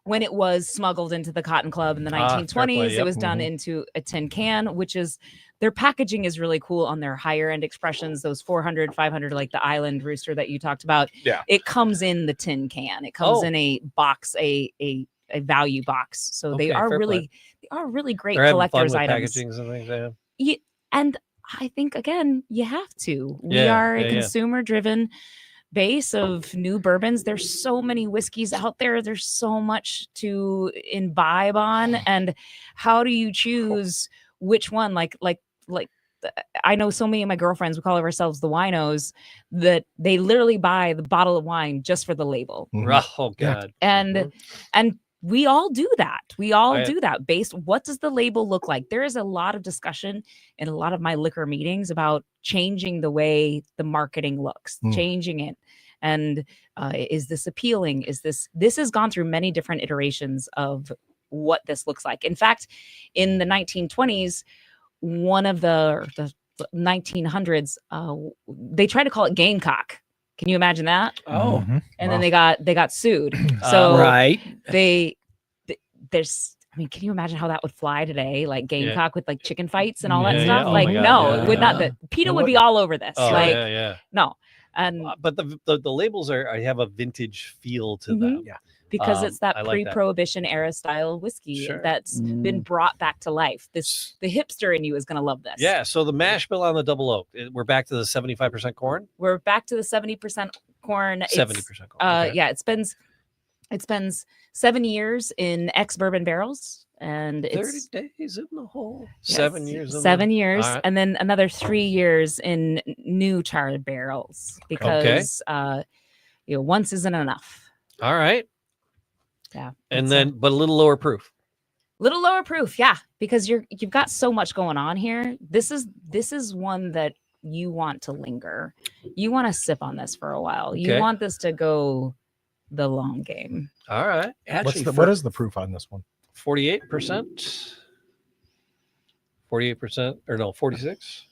when it was smuggled into the Cotton Club in the fair 1920s, play, yep. it was done into a tin can, which is their packaging is really cool on their higher end expressions. Those 400, 500, like the Island Rooster that you talked about. Yeah. It comes in the tin can. It comes in a box, a value box. So they Okay, are fair really great They're having fun collector's with items. packagings and things. Yeah. Yeah, and I think again, you have to. We Yeah, are a yeah. consumer driven base of new bourbons. There's so many whiskeys out there. There's so much to imbibe on. And how do you choose which one? Like I know so many of my girlfriends, we call ourselves the winos, that they literally buy the bottle of wine just for the label. Oh God. And we all do that. We all I- do that based. What does the label look like? There is a lot of discussion in a lot of my liquor meetings about changing the way the marketing looks, changing it. And is this appealing? This has gone through many different iterations of what this looks like. In fact, in the 1920s, one of the 1900s, they tried to call it gamecock. Can you imagine that? Oh, And then they got sued. So right. there's I mean, can you imagine how that would fly today? Like Gamecock with like chicken fights and all Yeah, that yeah. stuff. Oh like, my God, no, yeah, it would not. yeah. PETA And would what- be all over this. Oh like, yeah. no. And But the labels have a vintage feel to them. Yeah. because it's that I like that. pre-prohibition era style whiskey Sure. that's been brought back to life. The hipster in you is going to love this. Yeah. So the mash bill on the double oak, we're back to the 75% corn. We're back to the 70% corn. 70% corn. Okay. Yeah, it spends 7 years in ex-bourbon barrels, and 30 it's days in the hole. yes, 7 years. In 7 years, All right. and then another 3 years in new charred barrels because once isn't enough. All right. Yeah, And it's then, but a little lower proof. little lower proof, yeah, because you've got so much going on here. This is one that you want to linger. You want to sip on this for a while. You Okay. want this to go the long game. All right. Actually, What is the proof on this one? 48%. 48%, or no, 46.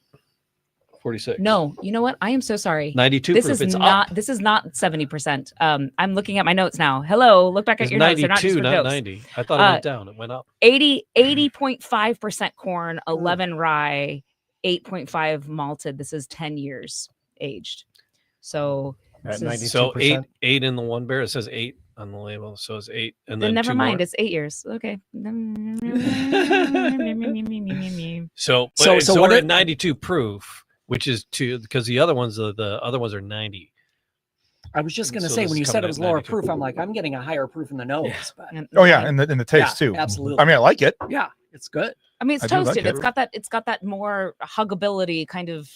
46. No, you know what? I am so sorry. 92 This proof. is It's not. up. This is not 70%. I'm looking at my notes now. Hello, look back at It's your notes. They're 92, not just for not jokes. 90. I thought it went down. It went up. 80.5% corn, 11 rye, 8.5 malted. This is 10 years aged. So At this is- 92%. So eight in the one barrel. It says 8 on the label. So it's 8, and Then then never 2 mind. more. It's 8 years. Okay. So So we're what at it- 92 proof, which is 2 because the other ones are 90. I was just going to So say, this when is you said coming it was at lower 92. proof, I'm like, I'm getting a higher proof in the nose. Yeah. But Oh yeah, and the taste Yeah, too. absolutely. I mean, I like it. yeah, it's good. I mean, it's I do like toasted. it. It's got that more huggability kind of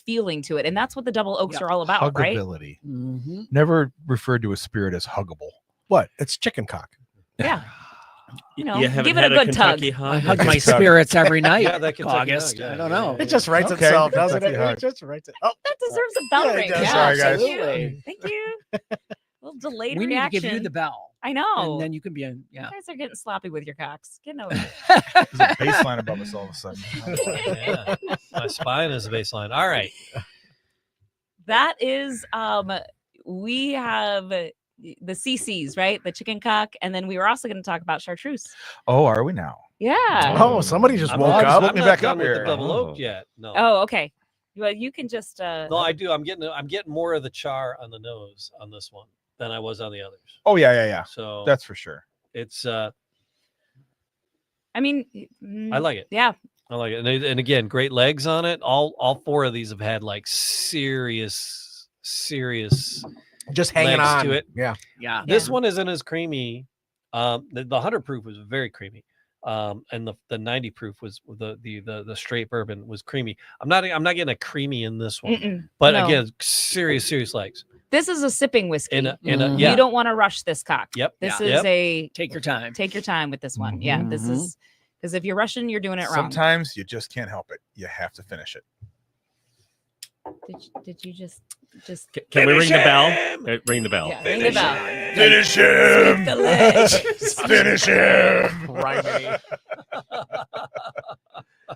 feeling to it, and that's what the double oaks Yeah. are all about, right? Huggability. Mm-hmm. Never referred to a spirit as huggable. What? It's chicken cock. Yeah. You know, haven't give it a had good tug. Kentucky I hug? hug my Kentucky. spirits every night. Yeah, that Kentucky August. hug, yeah, I don't yeah, know. yeah, It just writes Okay, itself, doesn't Kentucky it? hug. It just writes it. Oh, That deserves a bell Yeah, it ring. does. Yeah, Sorry, guys. Thank you. Absolutely. Thank you. A little delayed We need to reaction. give you the bell. I know. And then you can be in. You Yeah. guys are getting sloppy with your cocks. Get over it. There's a baseline above us all of a sudden. Yeah. My spine is the baseline. All right. That is we have the CCs, right? The chicken cock, and then we were also going to talk about chartreuse. Oh, are we now? Yeah. Oh, somebody just I'm woke not- up. Woke I'm me not back done up with here. the double Oh. oak yet. No. Oh, okay. Well, you can just No, I do. I'm getting more of the char on the nose on this one than I was on the others. Oh yeah. So That's for sure. it's I mean, I like it. Yeah. I like it. And again, great legs on it. All 4 of these have had like serious Just hanging legs on to it. Yeah. Yeah. This one isn't as creamy. The 100 proof was very creamy. And the 90 proof was the straight bourbon was creamy. I'm not getting a creamy in this one. Mm-mm. But No. again, serious legs. This is a sipping whiskey. In a Mhm. yeah. You don't want to rush this cock. Yep. This yeah. is a Take your time. take your time with this one. Yeah. This Mhm. is because if you're rushing, you're doing it wrong. Sometimes you just can't help it. You have to finish it. Did you just Can we ring the bell? Ring the bell. yeah, ring the bell. Finish Sweep the ledge. Finish him.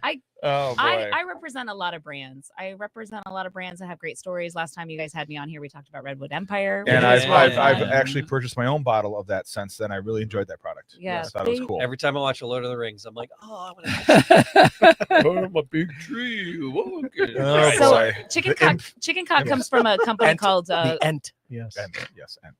I- Oh boy. I represent a lot of brands. I represent a lot of brands that have great stories. Last time you guys had me on here, we talked about Redwood Empire. and which is I've fun. actually purchased my own bottle of that since then. I really enjoyed that product. Yeah, I thought it was they- cool. Every time I watch a Lord of the Rings, I'm like, oh, I want to a big tree. Whoa, okay. Oh, All right, So boy. chicken The cock imp. chicken cock Imp. comes from a company Ent. called The ent. Yes. And yes, and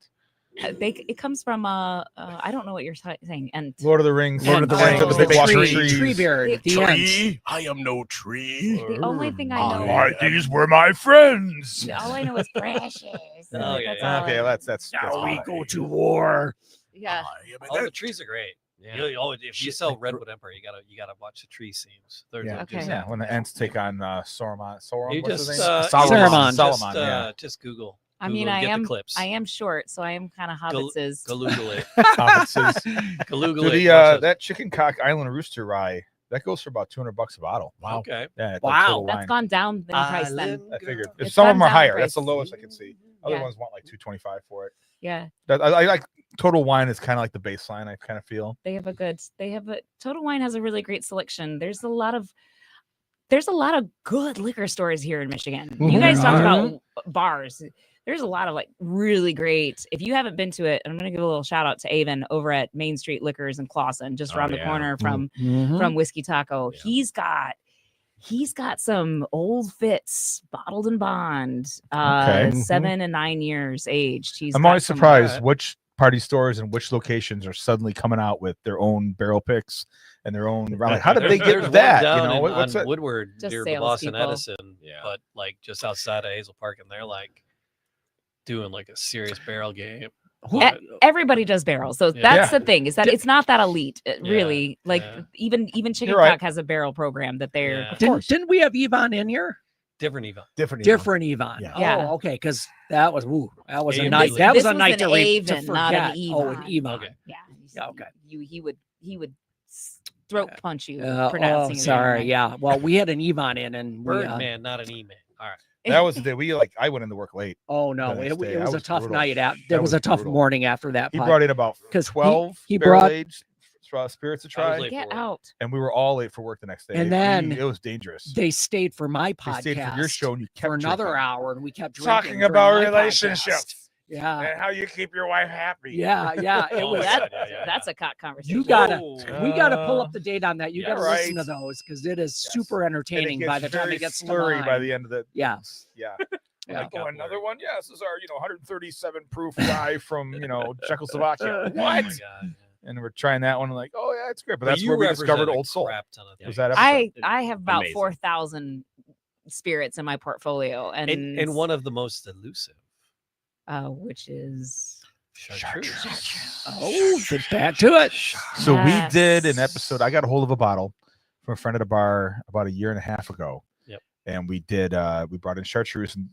it comes from I don't know what you're saying. And Lord of the Rings. Lord of the Ent, Rings. the big walking tree, trees. tree beard. The end. I am no tree. the only thing I know These were my friends. all I know is precious. Oh, yeah, That's yeah. all Okay, I- that's Now we fine. go to war. yeah. Oh, the trees are great. If you sell Redwood Empire, you gotta watch the tree scenes. They're Yeah. Okay. Yeah, when the Ents take on Sauron. Sauron. You what's just his name? Saruman. Saruman. Yeah. Just Google. I mean, Google, I get the am clips. I am short, so I am kind of Go- hobbitses. Galoogle it. Hobbitses. Galoogle Dude, it. the Watch that chicken cock Island Rooster rye that goes for about $200 a bottle. it. Okay. Yeah, it's Wow. Total That's Wine. gone down in price then. Island I figured girl. if some of them gone are down in higher, that's the price. lowest I can see. Other Yeah. ones want like $225 for it. Yeah. I like Total Wine is kind of like the baseline. I kind of feel. Total Wine has a really great selection. There's a lot of good liquor stores here in Michigan. You guys talked about bars. There's a lot of like really great. If you haven't been to it, I'm gonna give a little shout out to Avon over at Main Street Liquors in Clawson, just Oh, around the yeah. corner from Mhm. Whiskey Taco. Yeah. He's got some old fits bottled in bond, Okay. 7 and 9 years aged. I'm got always some- surprised which party stores and which locations are suddenly coming out with their own barrel picks and their own. Like, how did they There's get one that? You down know, what's on that? Woodward Just near the Boston salespeople. Edison, Yeah. but like just outside of Hazel Park, and they're like doing like a serious barrel game. E- Everybody does barrels, so Yeah. that's the thing. Is that it's not that elite, Yeah, really. Like yeah. even Chicken You're right. Cock has a barrel program that they're. Yeah. Didn't we have Yvonne in here? Different Eva. Different Yvonne. Yeah. Yeah. Oh, okay. Because that was a Avon. night. This- That was this a was night an to, to Avon, forget. not an Oh, an Yvonne. Yvonne. Okay. Yeah. Yeah, okay. He would throat punch you Oh, pronouncing. his sorry. name. Yeah. Well, we had an Yvonne in, and we. Birdman, not an E-man. All right. That was the day I went into work late. Oh no, the it, next day. it was That a was tough brutal. night. There That was was a tough brutal. morning after that. He pod. brought in about 'Cause he 12 brought- barrel-aged spirits to I was try, late. Get for it. out. and we were all late for work the next day. And then it was dangerous. They stayed for my They podcast stayed for your show, and you kept for another drinking. hour, and we kept drinking Talking during about my relationships. podcast. Yeah, and how you keep your wife happy. yeah, yeah. It Oh, was. yeah, That's a cock conversation. You gotta. Whoa. We got to pull up the date on that. You yeah, got to listen to right. those because it is Yes. super And it entertaining gets by the time very it gets to slurry by mine. the end of the. Yeah. Yeah. Like, oh, another one? Yeah, this is our 137 proof rye from Czechoslovakia. Oh my What? God. And we're trying that one. Like, oh yeah, it's great. But But that's you where we represent discovered a Old Soul. crap ton of Was things. that episode? I have about Amazing. 4,000 spirits in my portfolio, and one of the most elusive. Which is Chartreuse. Oh, get back to it. So we did an Yes. episode. I got a hold of a bottle from a friend at a bar about a year and a half ago. Yep. And we did. We brought in Chartreuse, and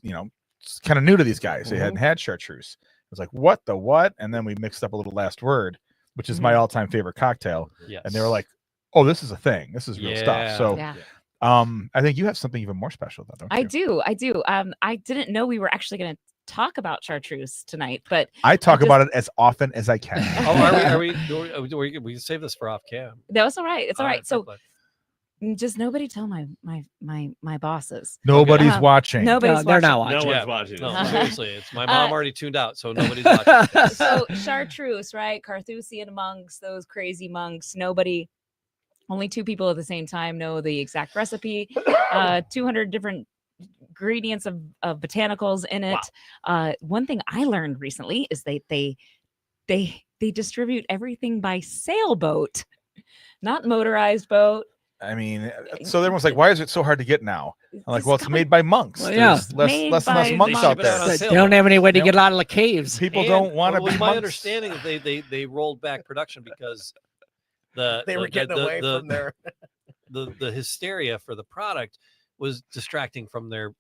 it's kind of new to these guys. They hadn't had Chartreuse. I was like, what the what? And then we mixed up a little Last Word, which is my all-time favorite cocktail. Yes. And they were like, oh, this is a thing. This is real stuff. So yeah. I think you have something even more special though, don't you? I do. I didn't know we were actually going to talk about Chartreuse tonight, but I talk about it as often as I can. Oh, are we? We save this for off cam. that was all right. It's all right. So perfect. just nobody tell my bosses. Nobody's watching. Nobody's They're not watching. watching. No one's watching. No, this. seriously, it's my mom already tuned out, so nobody's watching. this. So Chartreuse, right? Carthusian monks, those crazy monks. Only 2 people at the same time know the exact recipe. 200 different ingredients of botanicals in it. One thing I learned recently is they distribute everything by sailboat, not motorized boat. I mean, so everyone's like, why is it so hard to get now? I'm like, It's well, it's coming- made by monks. Well, yeah. There's less Made and less by monks monks. out They ship it out there. on They sailboat. don't have any way to Yep. get out of the caves. People And don't want to it was be my monks. understanding that they rolled back production because They were getting away from their. the hysteria for the product was distracting from their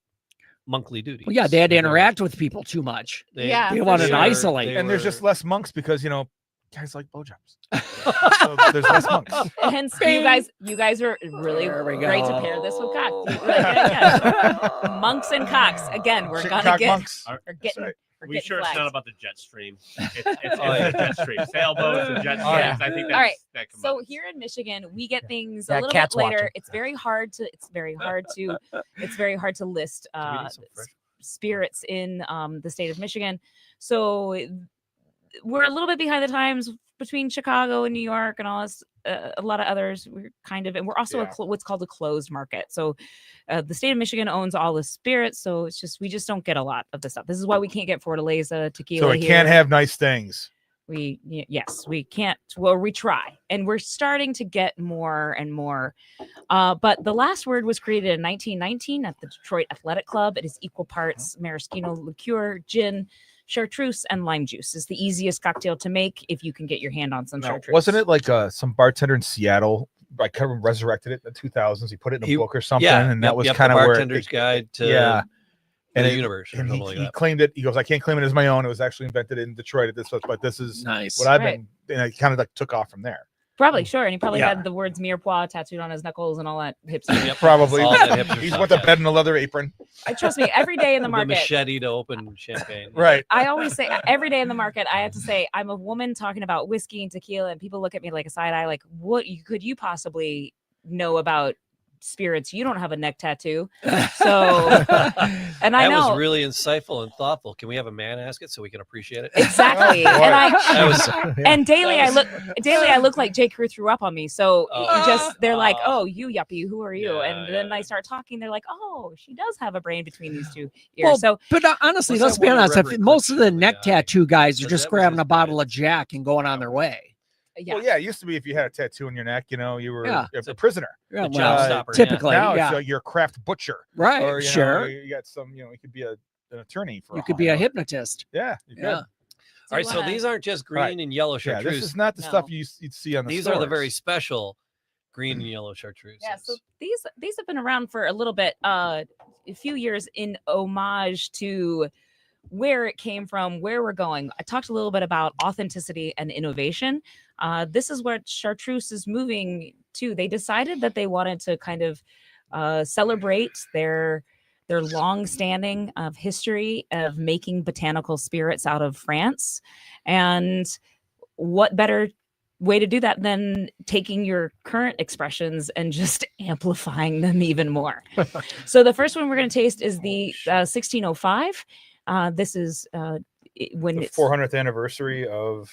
monthly duties. Well, yeah, they had to They were- interact with people too much. Yeah, They for wanted to sure. isolate. And there's just less monks because guys like blowjobs. So there's less monks. Hence, you guys are really There we great to go. pair this with cock. Monks and cocks. Again, we're Chicken gonna cock get. monks. We're That's getting. right. We're We getting sure it's flagged. not about the jet stream. It's Oh, yeah. the jet stream. Sailboats and jet streams. Oh, yeah. I think that's All right. that So combines. here in Michigan, we get things Yeah, a little bit cat's later. watching. It's very hard to list Do we need some fresh- spirits in the state of Michigan. So we're a little bit behind the times between Chicago and New York and all this. A lot of others. We're kind of, and we're also what's called a closed market. So the state of Michigan owns all the spirits. So we just don't get a lot of this stuff. This is why we can't get Fortaleza tequila. So we can't have nice things. Yes, we can't. Well, we try, and we're starting to get more and more. But the Last Word was created in 1919 at the Detroit Athletic Club. It is equal parts maraschino liqueur, gin, chartreuse, and lime juice. It's the easiest cocktail to make if you can get your hand on some Now, chartreuse. wasn't it like some bartender in Seattle? I kind of resurrected it in the 2000s. He put it in a book or something, and that was kind of the where Bartender's Guide to and the it- universe or and something he like that. claimed it. He goes, I can't claim it as my own. It was actually invented in Detroit at this, but this is Nice. what I've Right. been. And it kind of like took off from there. Probably sure, and he probably Yeah. had the words Mirepoix tattooed on his knuckles and all that hipster. Yep. Probably. All that hipster He's stuff, went to yeah. bed in a leather apron. Trust me, every day in the The market. machete to open champagne. Right. I always say every day in the market, I have to say I'm a woman talking about whiskey and tequila, and people look at me like a side eye, like, what could you possibly know about spirits? You don't have a neck tattoo. So, and I That know was really insightful and thoughtful. Can we have a man ask it so we can appreciate it? exactly. Oh, boy. And That was and daily that I look like J. Crew threw up on me. So they're like, Oh. oh, you yuppie, who are you? Yeah, And then yeah. I start talking. They're like, oh, she does have a brain between these two ears. Well, So but honestly, What's let's that be one honest. If Reverend most of the Christian neck guy? tattoo guys are That just was grabbing his a bottle band. of Jack and going on their way. yeah. Well, yeah, it used to be if you had a tattoo on your neck, you were Yeah. a prisoner. Yeah, The well, job stopper, yeah. typically, Now yeah. it's you're a craft butcher. Right, Or, sure. You got some, you could be an attorney for You all could be I a know. hypnotist. Yeah. You Yeah. could. all right. So wanna- these aren't just green Right. and yellow Yeah, chartreuse. this is not the stuff No. you'd see on the These are the stores. very special green and yellow chartreuse. Yeah, so these have been around for a little bit, a few years in homage to where it came from, where we're going. I talked a little bit about authenticity and innovation. This is what Chartreuse is moving to. They decided that they wanted to kind of celebrate their long standing of history of making botanical spirits out of France. And what better way to do that than taking your current expressions and just amplifying them even more. So the first one we're going to taste is the 1605. This is when the it's 400th anniversary of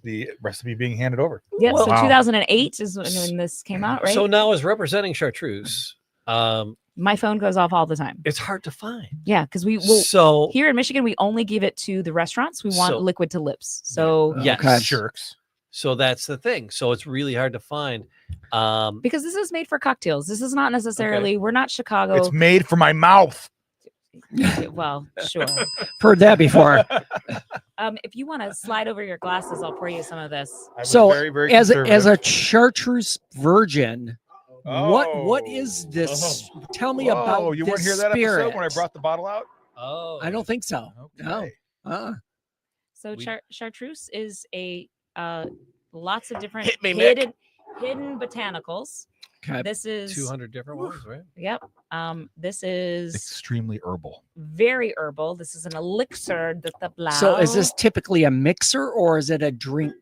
the recipe being handed over. yeah, so Wow. 2008 is when this came out, right? So now, as representing chartreuse, My phone goes off all the time. It's hard to find. Yeah, because we will. So Here in Michigan, we only give it to the restaurants. We want So- liquid to lips. So yes, Okay. Jerks. so that's the thing. So it's really hard to find. because this is made for cocktails. This is not necessarily. We're not Chicago. It's made for my mouth. Well, sure. Heard that before. If you want to slide over your glasses, I'll pour you some of this. I was So, very, very as a conservative. Chartreuse virgin, what Oh. is this? Tell me about Oh, you weren't this here that spirit. episode when I brought the bottle out? Oh, I don't think so. No. Okay. So We- chartreuse is a lots of different Hit me, Mick. hidden botanicals. Okay. This is 200 different ones, right? Yep. This is Extremely herbal. very herbal. This is an elixir de tablao. So is this typically a mixer or is it a drink?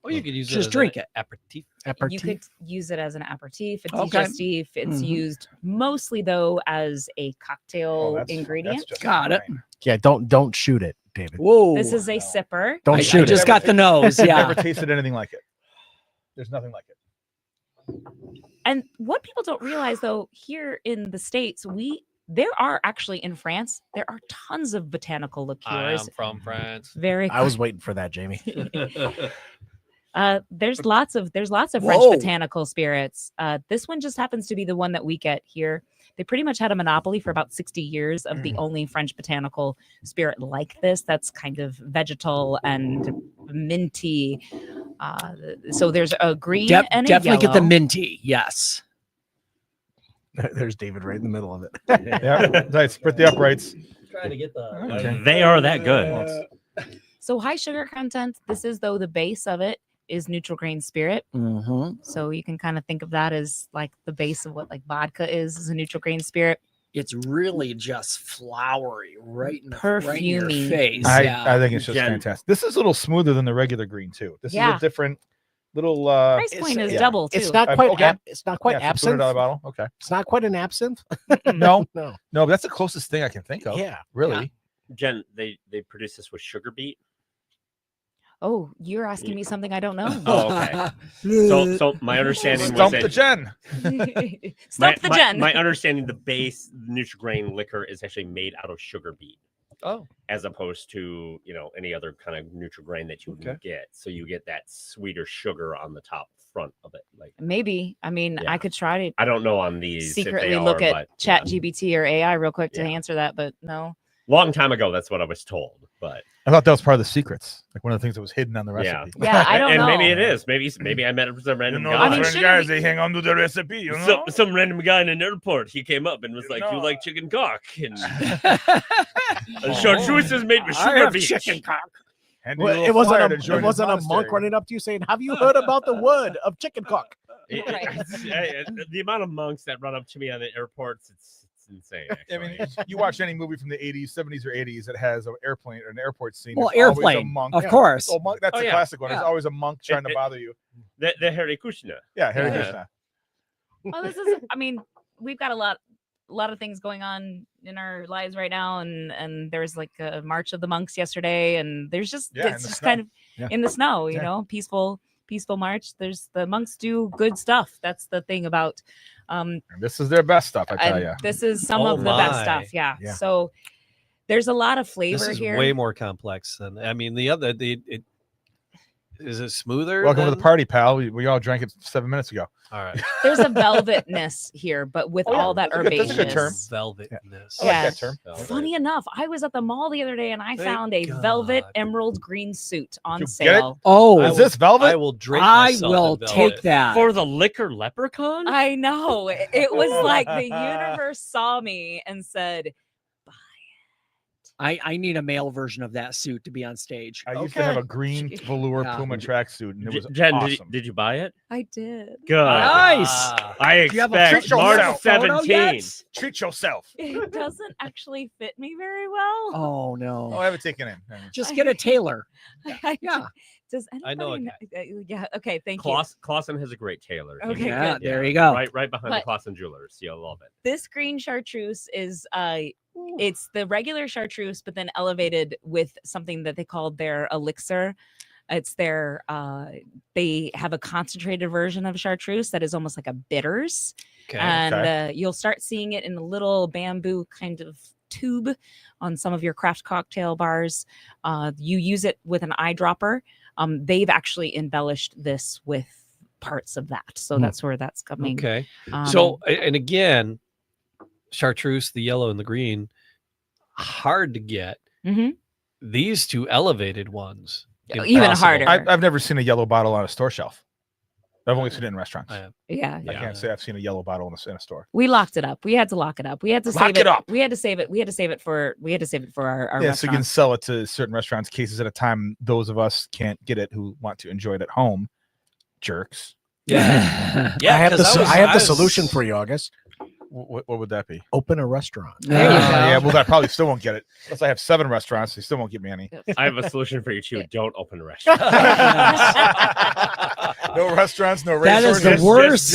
Oh, you could use Just it as drink an it. aperitif. You Aperitif. could use it as an aperitif, a Okay. digestif. It's Mhm. used mostly though as a cocktail ingredient. Got it. Yeah, don't shoot it, David. Whoa. This is a sipper. Don't I shoot just it. got the nose. Never Yeah. tasted anything like it. There's nothing like it. And what people don't realize though, here in the States, there are actually in France, there are tons of botanical I liqueurs. am from France. Very I was waiting for that, Jamie. there's lots of French Whoa. botanical spirits. This one just happens to be the one that we get here. They pretty much had a monopoly for about 60 years of the only French botanical spirit like this. That's kind of vegetal and minty. So there's a green and a Definitely get the yellow. minty. Yes. There's David right in the middle of it. Yeah, right. Split the uprights. Trying to get the. Okay. They are that good. So high sugar content. This is though the base of it is neutral grain spirit. Mm-hmm. So you can kind of think of that as like the base of what like vodka is a neutral grain spirit. It's really just flowery, right in your Perfumey. face. I yeah. think it's just Jen. fantastic. This is a little smoother than the regular green too. This is Yeah. a different little Price point is yeah. double too. It's not quite. okay. It's not quite yeah, absinthe. $200 bottle. Okay. It's not quite an absinthe. No, No. no, but that's the closest thing I can think of. Yeah. Really. Jen, they produce this with sugar beet. Oh, you're asking me something I don't know. Oh, okay. So my understanding was Stump that the Jen. Stop the gen. My understanding, the base Nutri-Grain liquor is actually made out of sugar beet, Oh, as opposed to any other kind of Nutri-Grain that you can get. So you get that sweeter sugar on the top front of it. Like Maybe. I mean, Yeah. I could try to I don't know on these if secretly they look are, at but, Chat yeah. GBT or AI real quick to Yeah. answer that, but no. Long time ago, that's what I was told. But I thought that was part of the secrets, like one of the things that was hidden on the Yeah. recipe. Yeah, I don't and know. maybe it is. Maybe I met some random guy. I mean, certain sugar guys, beet- they hang on to the recipe, you know. Some random guy in an airport. He came up and was like, "You No. like chicken cock?" And chartreuse is made with I sugar have beet. chicken cock. Handy Well, little it wasn't flyer a, to join it his wasn't a monk monastery. running up to you saying, "Have you heard about the wood of chicken cock?" The amount of monks that run up to me on the airports, it's insane. I mean, Actually. you watch any movie from the 80s, 70s, or 80s that has an airplane or an airport scene. Well, there's always a airplane, monk. of Yeah. course. Oh, monk, that's Oh, a yeah. classic one. There's Yeah. always a monk trying to it- bother you. The Hare Krishna. Yeah, Hare Yeah. Krishna. Well, this is I mean, we've got a lot of things going on in our lives right now, and there's like a March of the Monks yesterday, and there's just Yeah, in it's the just snow. kind of Yeah. in the snow, you Yeah. know, peaceful march. There's the monks do good stuff. That's the thing about And this is their best stuff, I tell and you. this is some Oh of the best my. stuff. Yeah. Yeah. So there's a lot of flavor this is here. way more complex than I mean the other. Is it smoother? Welcome to the than- party, pal. We all drank it 7 minutes ago. All right. There's a velvetness here, but with Oh, yeah, all that that's a good- that's a good term. herbaceousness. Velvetness. I like Yeah. that term. Funny enough, I was at the mall the other day and I Thank found a velvet God. emerald green suit on You get it? sale. Oh, I Is this velvet? I will drink. I myself will in take velvet. that. For the liquor leprechaun? I know. It was like the universe saw me and said, I need a male version of that suit to be on stage. I used to have a green velour Yeah. Puma tracksuit, and it was Jen, awesome. did you buy it? I did. Good. Nice. Ah. I Do you have a expect photo? March Photo 17th. Treat yourself. It doesn't actually fit me very well. Oh Oh, no! I have it taken in. Just get a tailor. Yeah. Does I know a anybody yeah. Okay. Thank you. Clausen has a great tailor. He- Okay, Yeah, good. there you go. Right behind the But- Clausen Jewelers. You'll love it. This green chartreuse is it's the regular chartreuse, but then elevated with something that they called their elixir. It's their they have a concentrated version of chartreuse that is almost like a bitters. Okay. And you'll start seeing it in a little bamboo kind of tube on some of your craft cocktail bars. You use it with an eyedropper. They've actually embellished this with parts of that, so that's where that's coming. Okay. So, and again, Chartreuse, the yellow and the green, hard to get. These two elevated ones, even harder. I've never seen a yellow bottle on a store shelf. I've only seen it in restaurants. Yeah. I can't say I've seen a yellow bottle in a store. We locked it up. We had to lock it up. We had to save it up. We had to save it. We had to save it for our yeah. So you can sell it to certain restaurants cases at a time. Those of us can't get it who want to enjoy it at home. Jerks. Yeah. I have the solution for you, August. What would that be? Open a restaurant. Yeah, well, I probably still won't get it. Unless I have 7 restaurants, they still won't give me any. I have a solution for you too. Don't open a restaurant. No restaurants, no That racehorses. is the worst.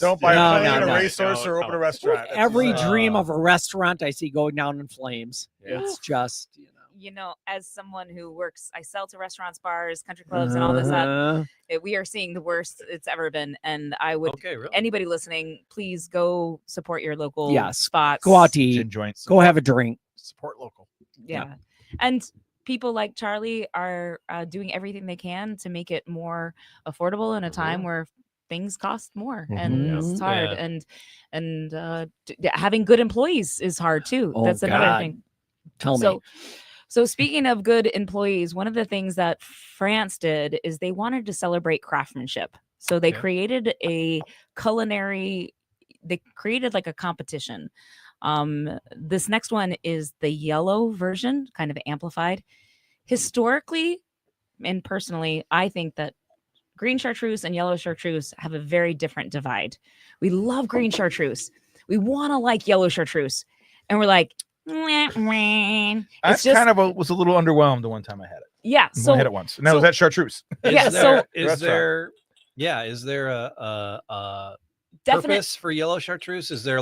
Don't buy a plane, a racehorse, or open a restaurant. Every dream of a restaurant I see going down in flames. It's just, as someone who works, I sell to restaurants, bars, country clubs, and all this stuff. We are seeing the worst it's ever been, and I would anybody listening, please go support your local spots. Go out to eat. Gin joints. Go have a drink. Support local. Yeah. And people like Charlie are doing everything they can to make it more affordable in a time where things cost more, and it's hard. And having good employees is hard too. That's another thing. Tell me. So speaking of good employees, one of the things that France did is they wanted to celebrate craftsmanship. So they created a culinary, they created like a competition. This next one is the yellow version, kind of amplified. Historically and personally, I think that green chartreuse and yellow chartreuse have a very different divide. We love green chartreuse. We want to like yellow chartreuse. And we're like, I was a little underwhelmed the one time I had it. Yeah, so I had it once, and that was at Chartreuse. Is there a purpose for yellow chartreuse? Is there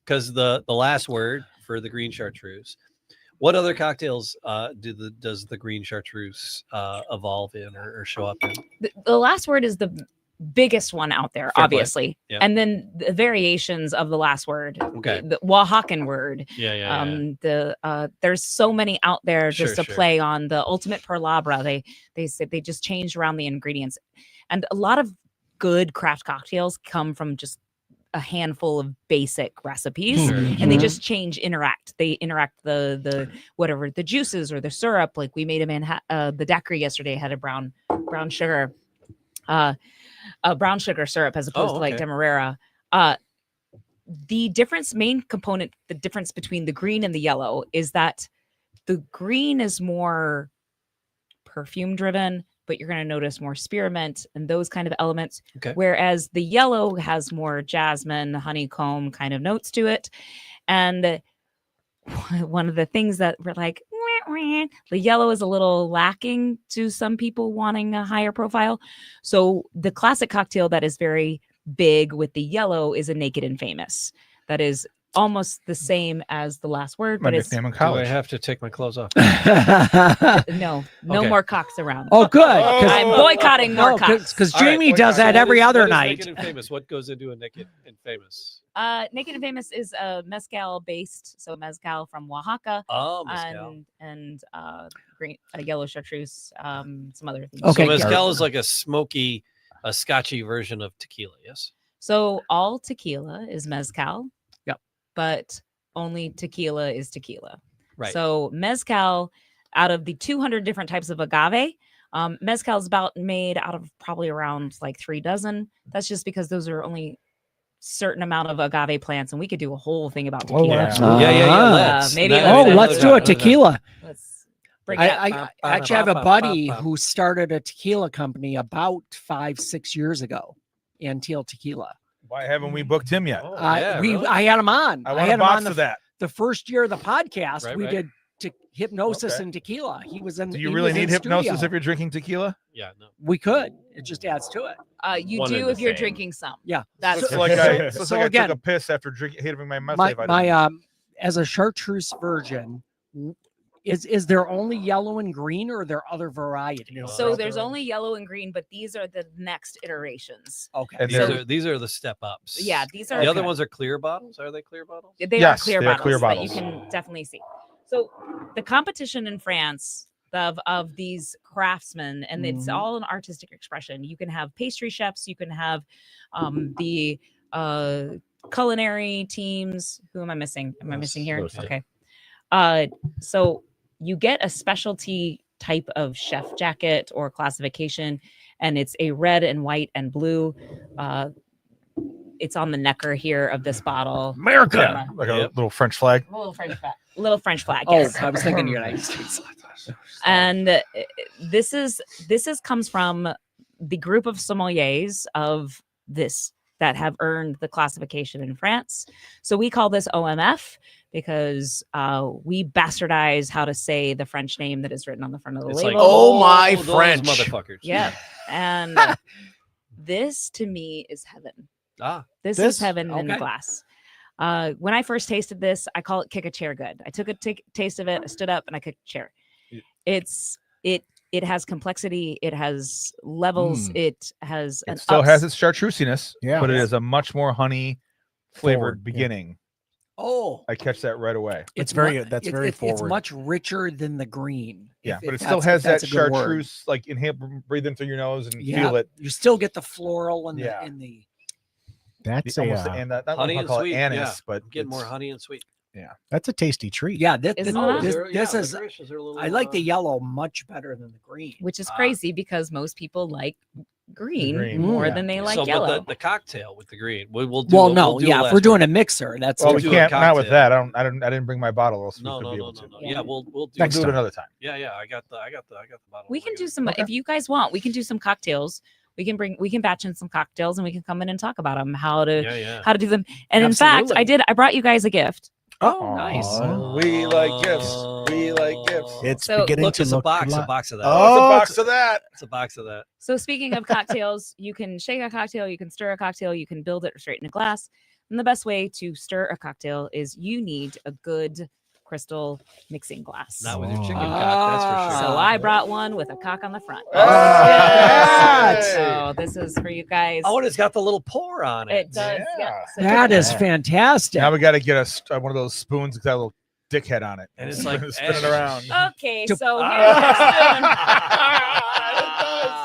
because the last word for the green chartreuse? What other cocktails does the green chartreuse evolve in or show up in? The last word is the biggest one out there, obviously. And then the variations of the last word, the Oaxacan word. There's so many out there just to play on the ultimate perlabra. They said they just changed around the ingredients, and a lot of good craft cocktails come from just a handful of basic recipes, and they just they interact the whatever the juices or the syrup. Like we made the daiquiri yesterday had a brown sugar brown sugar syrup as opposed to like demerara. The main component, the difference between the green and the yellow is that the green is more perfume driven, but you're going to notice more spearmint and those kind of elements. Whereas the yellow has more jasmine, honeycomb kind of notes to it. And one of the things that we're like, the yellow is a little lacking to some people wanting a higher profile. So the classic cocktail that is very big with the yellow is a Naked and Famous. That is almost the same as the last word, but it's name in college. Do I have to take my clothes off? No more cocks around. Oh, good. I'm boycotting more cocks. Because Jamie does that every other night. Naked and Famous. What goes into a Naked and Famous? Naked and Famous is mezcal based, so mezcal from Oaxaca. Oh, mezcal. And green, yellow chartreuse, some other things. Okay, so mezcal is like a smoky, a scotchy version of tequila. Yes. So all tequila is mezcal. But only tequila is tequila. Right. So mezcal, out of the 200 different types of agave, mezcal is about made out of probably around like 3 dozen. That's just because those are only certain amount of agave plants, and we could do a whole thing about tequila. Let's do a tequila. Let's bring I actually have a buddy who started a tequila company about 5-6 years ago, Antil Tequila. Why haven't we booked him yet? I had him on. I want a box of that. The first year of the podcast, we did hypnosis and tequila. He was in. Do you really need hypnosis if you're drinking tequila? Yeah, no. We could. It just adds to it. You do if you're drinking some. Yeah, that's looks like I took a piss after hitting my mouth. My as a chartreuse virgin, Is there only yellow and green, or are there other varieties? So there's only yellow and green, but these are the next iterations. Okay. And These are the step ups. Yeah, these are the other ones are clear bottles. Are they clear bottles? They Yes, are clear they are bottles clear that you bottles. can definitely see. So the competition in France of these craftsmen, and it's all an artistic expression. You can have pastry chefs, you can have the culinary teams. Who am I missing? Am I missing here? Those two. Okay. So you get a specialty type of chef jacket or classification, and it's a red and white and blue. It's on the necker here of this bottle. America. Yeah, like a little French flag. Little French flag. Oh, Yes. I was thinking United States. And this comes from the group of sommeliers of this that have earned the classification in France. So we call this OMF because we bastardize how to say the French name that is written on the front of the It's label. like, Oh my those French. motherfuckers. Yeah. And this to me is heaven. This is heaven in the glass. When I first tasted this, I call it kick a chair good. I took a taste of it, I stood up and I kicked a chair. It has complexity, it has levels, it has It still has its chartreusiness, but it is a much more honey flavored Forward, beginning. Oh, I catch that right away. It's very very forward. It's much richer than the green. Yeah, if but it still has that's- that that's a good word. chartreuse, like inhale, breathe in through your nose and Yeah, feel it. you still get the floral and Yeah. the That's Almost a and that not Honey I'll and call sweet. it anise, yeah. but Get more it's- honey and sweet. that's a tasty treat. yeah. Isn't This it? is I like the yellow much better than the green. which is crazy because most people like green, green, more yeah. than they like so, yellow. But the cocktail with the green, we'll do. Well, a- no, we'll do yeah. a If we're last doing one. a mixer, that's Well, We'll we do a can't not with cocktail. that. I didn't bring my bottle, else No, we could no, be no, able no, to. no. Yeah. Yeah, we'll do. Next Do it time. another time. Yeah, I got the bottle. We right can here. do some if you guys want. We can do some cocktails. We can batch in some cocktails and we can come in and talk about them, how to do them. And in fact, Absolutely. I brought you guys a gift. Oh, nice. Aw, we like gifts. We like gifts. It's So, beginning Look, to it's a look box lot- of that. Oh, it's a Oh, box of that. It's a box of that. So speaking of cocktails, you can shake a cocktail, you can stir a cocktail, you can build it straight in a glass. And the best way to stir a cocktail is you need a good crystal mixing glass. Not with your chicken Oh. cock, that's for sure. So I brought one with a cock on the front. Hey! So this is for you guys. Oh, and it's got the little pour on it. It does. Yeah. Yeah. So That is Yeah. fantastic. Now we got to get us one of those spoons with that little dick head on it, And it's like spinning around. Okay, To- so here's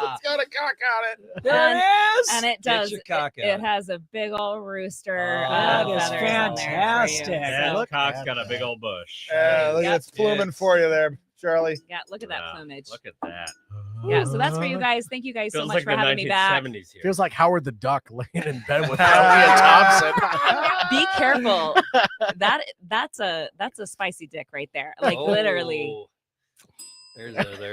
It's got a cock on it. There it is. and it Get does. your cock It out. has a big old rooster. Oh, that of is feathers on there for you. fantastic. That So, cock's got a big old bush. Look Yep. at it's pluming for you there, Charlie. yeah, look at that Yeah, plumage. Look at that. Yeah, so that's for you guys. Thank you guys so Feels much like for the having me back. 1970s here. Feels like Howard the Duck laying in bed with Leah Thompson. Be careful. That's a spicy dick right there. Like literally. Oh. There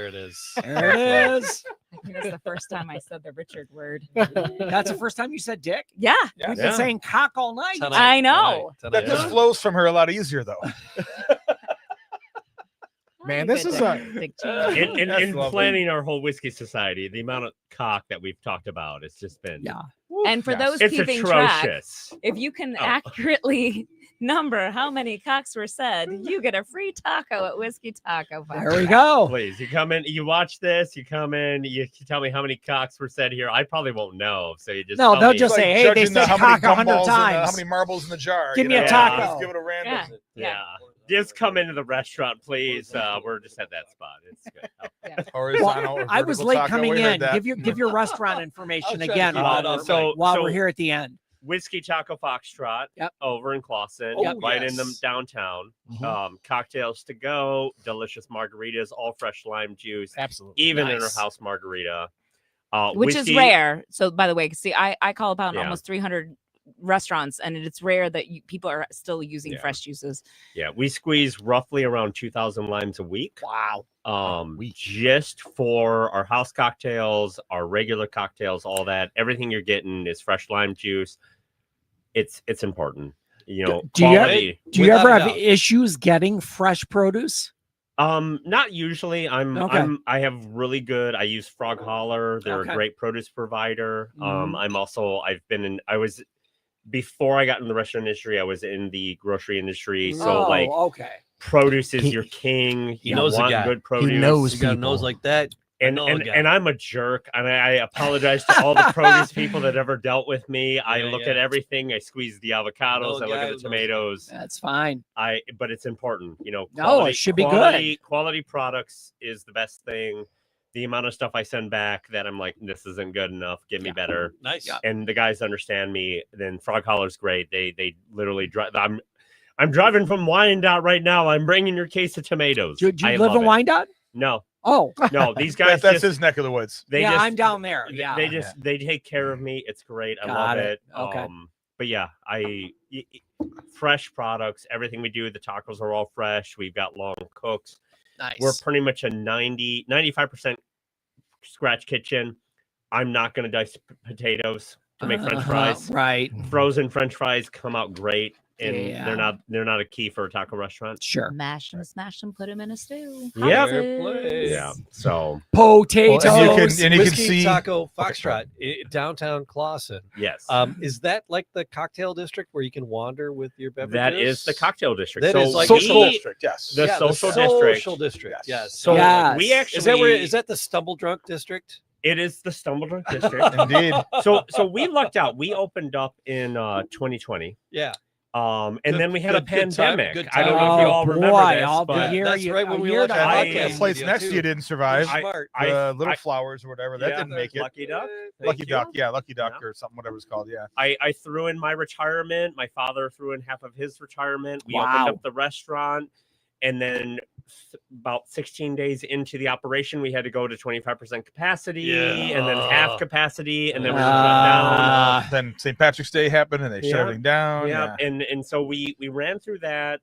it is. There it is. I think that's the first time I said the Richard word. That's the first time you said dick. Yeah, We've Yeah. been saying cock all night. Tonight, I know. That just flows from her a lot easier, though. Man, this is Dick change. In That's lovely. planning our whole whiskey society, the amount of cock that we've talked about, it's just been Yeah. And for Yes. those it's keeping track, atrocious. if you can Oh. accurately number how many cocks were said, you get a free taco at Whiskey Taco Bar. There we go. Please, you come in, you watch this, you come in, you tell me how many cocks were said here. I probably won't know. So you just No, tell they'll me. just Like say, hey, they judging said how many cock 100 gumballs and, times. how many marbles in the jar? Give you me a know? taco. Just give it a random. Yeah. Just come into the restaurant, please. We're just at that spot. It's good. Horizontal or I was vertical late taco, coming we heard in. that. Give your restaurant information try to again keep while, it up. while So- we're here at the end. Whiskey Taco Foxtrot Yep. over in Clawson, Oh, right in the yes. downtown. Mhm. Cocktails to go, delicious margaritas, all fresh lime juice, Absolutely. even in Nice. our house margarita. Which whiskey- is rare. So, by the way, see, I call about Yeah. almost 300 restaurants, and it's rare that people are still using Yeah. fresh juices. Yeah, we squeeze roughly around 2,000 limes a week. Wow. Just for our house cocktails, our regular cocktails, all that. Everything you're getting is fresh lime juice. It's important. You know, Do you quality. Do you Without ever a have doubt. issues getting fresh produce? Not usually. Okay. I have really good. I use Frog Holler. They're Okay. a great produce provider. Mhm. I was before I got in the restaurant industry, I was in the grocery industry. So like okay. produce is your king. He knows the want guy. good produce. He knows You got a people. nose like that. And I'm a jerk, and I apologize to all the produce people that ever dealt with me. I look at everything. I squeeze the avocados. I look at the tomatoes. That's fine. But it's important, No, it should be good. Quality products is the best thing. The amount of stuff I send back that I'm like, this isn't good enough. Get me better. Nice. And the guys understand me. Then Frog Holler's great. They literally drive. I'm driving from Wyandotte right now. I'm bringing your case of tomatoes. Do you live in Wyandotte? No. Oh, no, these guys. That's his neck of the woods. I'm down there. Yeah, they take care of me. It's great. I love it. Okay. But yeah, fresh products. Everything we do, the tacos are all fresh. We've got long cooks. Nice. We're pretty much a 95% scratch kitchen. I'm not going to dice potatoes to make French fries. Right. Frozen French fries come out great. And Yeah. they're not a key for a taco restaurant. Sure. Mash them, smash them, put them in a stew. Yeah. Houses. Yeah. So Potatoes. and you can Whiskey see Taco Foxtrot, downtown Clawson. yes. Is that like the cocktail district where you can wander with your beverages? That is the cocktail district. That so is like social we- district. Yes. the Yeah, social Social district. district. Yes. Yes. So Yes. we actually Is that the Stumble Drunk district? it is the Stumble Drunk district. Indeed. So we lucked out. We opened up in 2020. Yeah. And Good- then we had a good time, pandemic. good I don't know time. if you all Oh, remember boy, this, I'll be but here. That's right when we here were to- at The podcast place studio, next to too. you didn't survive. Pretty smart. The Little Flowers or whatever that yeah, didn't make it. Lucky Duck. Lucky Duck. Yeah, Lucky Duck Yeah. or something, whatever it's called. Yeah. I threw in my retirement. My father threw in half of his retirement. We Wow. opened up the restaurant, and then about 16 days into the operation, we had to go to 25% capacity, and then half capacity, and then we were shut down. Then St. Patrick's Day happened, and they shut Yeah. everything down. Yeah, and so we ran through that.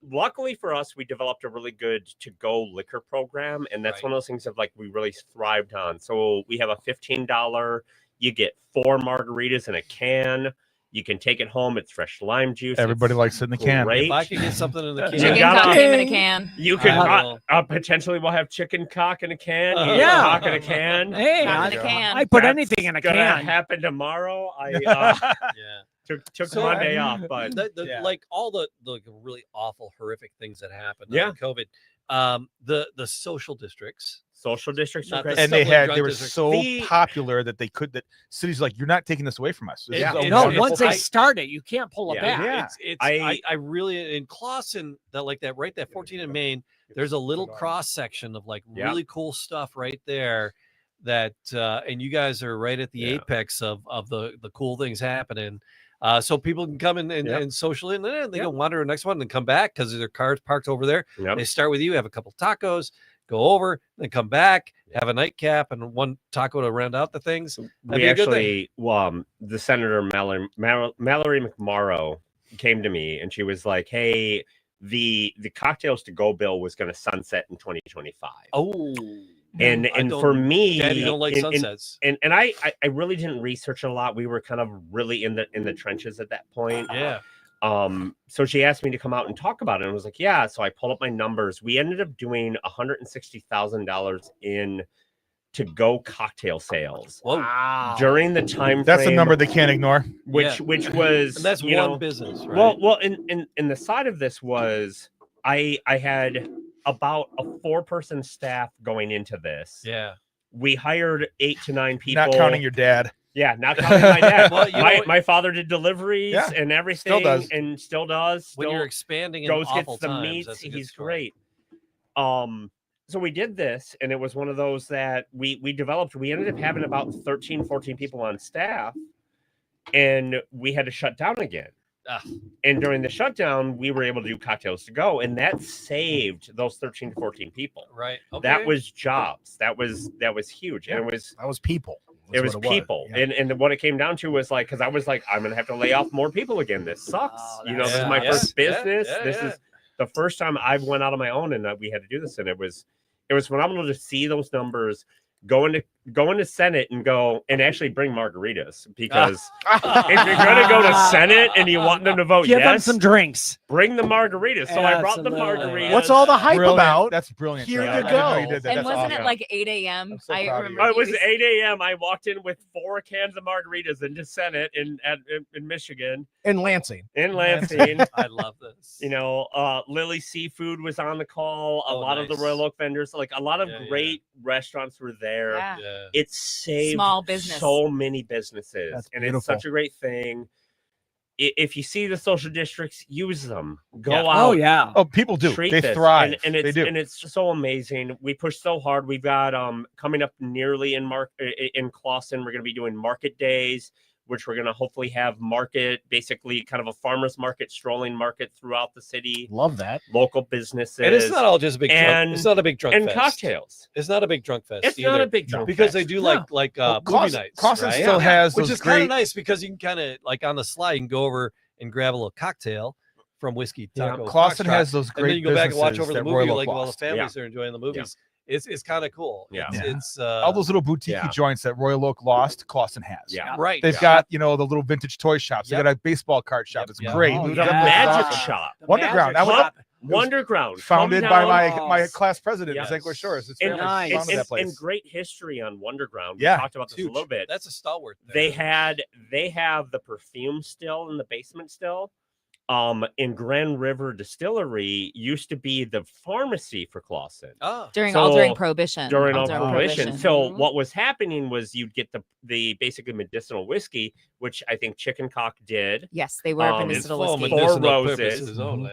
Luckily for us, we developed a really good to-go liquor program, and that's Right. one of those things of like we really thrived on. So we have a $15. You get 4 margaritas in a can. You can take it home. It's fresh lime juice. Everybody It's likes it in the can. great. If I could get something in the can. Chicken gotta- cock in a can. You can will. potentially we'll have chicken cock in a can. You Yeah. can cock in a can. Hey, Cock in a can. I put That's anything in a gonna can. happen tomorrow. I Yeah. took So, Monday off, but Yeah. Like all the really awful, horrific things that happened. Yeah. During COVID. The social districts. social districts are Not great. the And they Stumbling they were Drunk district. so The- popular that that cities like, you're not taking this away from us. This Yeah. is a No, wonderful once they thing. start it, you can't pull it Yeah. back. Yeah. It's I- I really in Clawson that 14 in Maine. There's a little cross section of like Yeah. really cool stuff right there. That and you guys are right at the Yeah. apex of the cool things happening. So people can come in Yep. and socially, and then they Yep. can wander to the next one and then come back because their car's parked over there. Yep. They start with you, have a couple tacos, go over, then come back, have a nightcap and one taco to round out the things. That'd We be a good thing. actually, the Senator Mallory McMorrow came to me and she was like, "Hey, the cocktails to go bill was going to sunset in 2025." Oh, And I don't- for me, Daddy don't like sunsets. and I really didn't research a lot. We were kind of really in the trenches at that point. Yeah. So she asked me to come out and talk about it, and I was like, yeah. So I pulled up my numbers. We ended up doing $160,000 in to-go cocktail sales Wow. during the time. That's a frame, number they can't ignore. which And was that's you one know, business, right? Well, and the side of this was I had about a 4-person staff going into this. yeah. We hired 8 to 9 people. Not counting your dad. Yeah, not counting my dad. Well, you know what- my father did deliveries Yeah, and everything, does. and still does. When Still you're expanding in goes awful gets the times, meats. that's a good He's story. great. So we did this, and it was one of those that we developed. We ended up having about 13, 14 people on staff, and we had to shut down again. Ah. And during the shutdown, we were able to do cocktails to go, and that saved those 13 to 14 people. Right. Okay. That was jobs. That was huge, and it was That was people. it was what people. Yeah. And what it came down to was like, because I was like, I'm gonna have to lay off more people again. This sucks. Oh, This is yeah, my yeah, first yeah, business. yeah, This yeah. is the first time I've went out on my own, and we had to do this, and it was phenomenal to see those numbers. go into Senate and go and actually bring margaritas, because if you're going to go to Senate and you want them to vote Give them yes, some drinks. bring the margaritas. So I brought the Absolutely. margaritas. What's all the hype Brilliant. about? That's brilliant. Here Trey. you I didn't know go. you did that. And That's wasn't awesome. it like 8 a.m.? I'm so I proud of remember. you. It was 8 a.m. I walked in with 4 cans of margaritas into Senate in Michigan, In Lansing. in Lansing. I love this. You know, Lily Seafood was on the call. A Oh, lot of the nice. Royal Oak vendors, like a lot of Yeah, great restaurants were there. Yeah. Yeah. It saved Small business. so many businesses, That's and beautiful. it's such a great thing. If you see the social districts, use them. Go Yeah. out. Oh yeah. Oh, people do. Treat They this. thrive. and They it's do. and it's so amazing. We push so hard. We've got coming up nearly in Clawson. We're going to be doing market days, which we're going to hopefully have basically kind of a farmer's market, strolling market throughout the city. Love that. Local businesses. And it's not all just a big drunk. It's not a big drunk and fest. cocktails. It's not a big drunk fest. It's either, not a big drunk because fest. they do No. like movie Clawson nights. Clawson right? still has Which those is kind great. of nice because you can kind of like on the slide, you can go over and grab a little cocktail from Whiskey Yeah. Taco. Clawson Foxtrot, has those and great. then you go back and watch businesses over the that movie Royal like Oak while the lost. families are enjoying the movies. It's kind of cool. Yeah. It's All those little boutique Yeah. joints that Royal Oak lost, Clawson has. Yeah. right. They've got, the little vintage toy shops. They Yep. got a baseball card shop. Yep, It's yep. great. Oh, Moved yeah. up The with Magic Clawson. Shop. The Wonderground. Magic I Shop. Wonderground. Founded Come by down. my class president in Yes. St. Louis Shores. It's And, family Nice. founded that place. and great history on Wonderground. Yeah. We talked about this a Huge. little bit. That's a stalwart. They there. have the perfume still in the basement still. In Grand River Distillery used to be the pharmacy for Clawson Oh. during So, Prohibition. during All all Prohibition. So Mhm. what was happening was you'd get the basically medicinal whiskey, which I think Chicken Cock did. Yes, they were up in It's medicinal full whiskey. medicinal medicinal Roses. purposes only.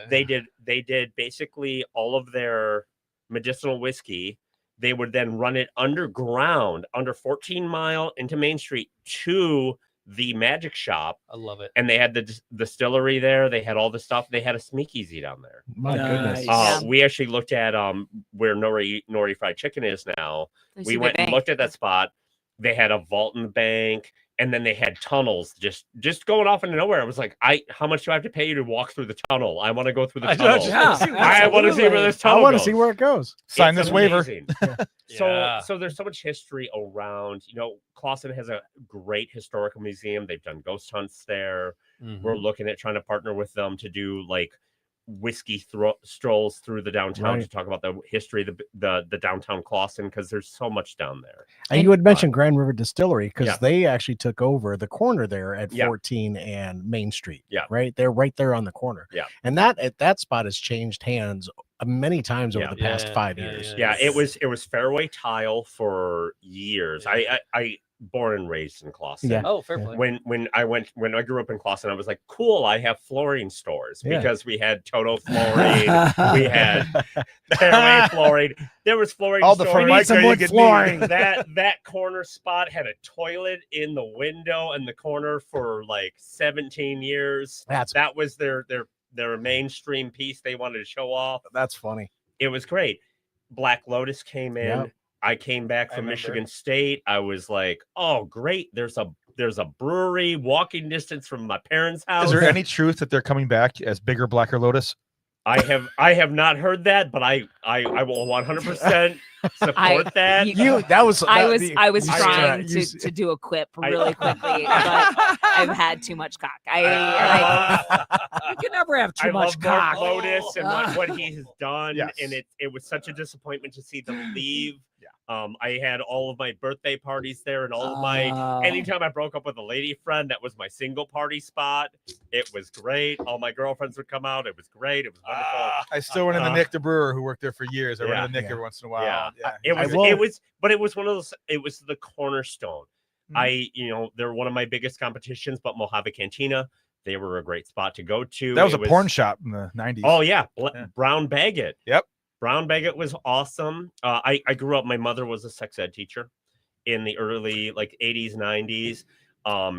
They did basically all of their medicinal whiskey. They would then run it underground, under 14 Mile into Main Street to the Magic Shop. I love it. And they had the distillery there. They had all the stuff. They had a speakeasy down there. My Nice. goodness. Yeah. We actually looked at where Nori Fried Chicken is now. There's We a went big and bank. looked at that spot. They had a vault in the bank, and then they had tunnels just going off into nowhere. I was like, how much do I have to pay you to walk through the tunnel? I want to go through the I tunnel. just Yeah, wanna see I want to see where this I tunnel want to goes. see where it goes. Sign It's this waiver. amazing. Yeah. So there's so much history around. Clawson has a great historical museum. They've done ghost hunts there. Mhm. We're looking at trying to partner with them to do like whiskey strolls through the downtown Right. to talk about the history of the downtown Clawson, because there's so much down there. And you had mentioned Grand River Distillery because Yeah. they actually took over the corner there at Yeah. 14 and Main Street. Yeah. Right. They're right there on the corner. Yeah. And that spot has changed hands many times over Yeah. the past Yeah, 5 yeah, years. Yeah, Yes. it was fairway tile for years. I born and raised in Clawson. Yeah. Oh, fair play. When I grew up in Clawson, I was like, cool, I have flooring stores, Yeah. because we had Toto flooring, we had fairway flooring. There was flooring. All the stores. We need some Formica you wood could flooring. That corner spot had a toilet in the window in the corner for like 17 years. That's Was their mainstream piece they wanted to show off. funny. It was great. Black Lotus came in. Yep. I came back I from remember. Michigan State. I was like, oh, great. There's a brewery walking distance from my parents' house. Is there any truth that they're coming back as bigger Blacker Lotus? I have not heard that, but I will 100% support that. I was you trying should- to do a quip really quickly, but I've had too much cock. You can never have too I much love Mark cock. Lotus and what he has done, Yes. and it was such a disappointment to see them leave. I had all of my birthday parties there, and all of my anytime I broke up with a lady friend, that was my single party spot. It was great. All my girlfriends would come out. It was great. It was wonderful. I still run into Nick the brewer, who worked there for years. I run Yeah. into Nick Yeah. every once in a while. Yeah. Yeah. It was one of those. It was the cornerstone. They're one of my biggest competitions, but Mojave Cantina, they were a great spot to go to. That was a porn shop in the 90s. Oh yeah, Yeah. Brown Baggett. Yep. Brown Baggett was awesome. I grew up. My mother was a sex ed teacher in the early 80s, 90s.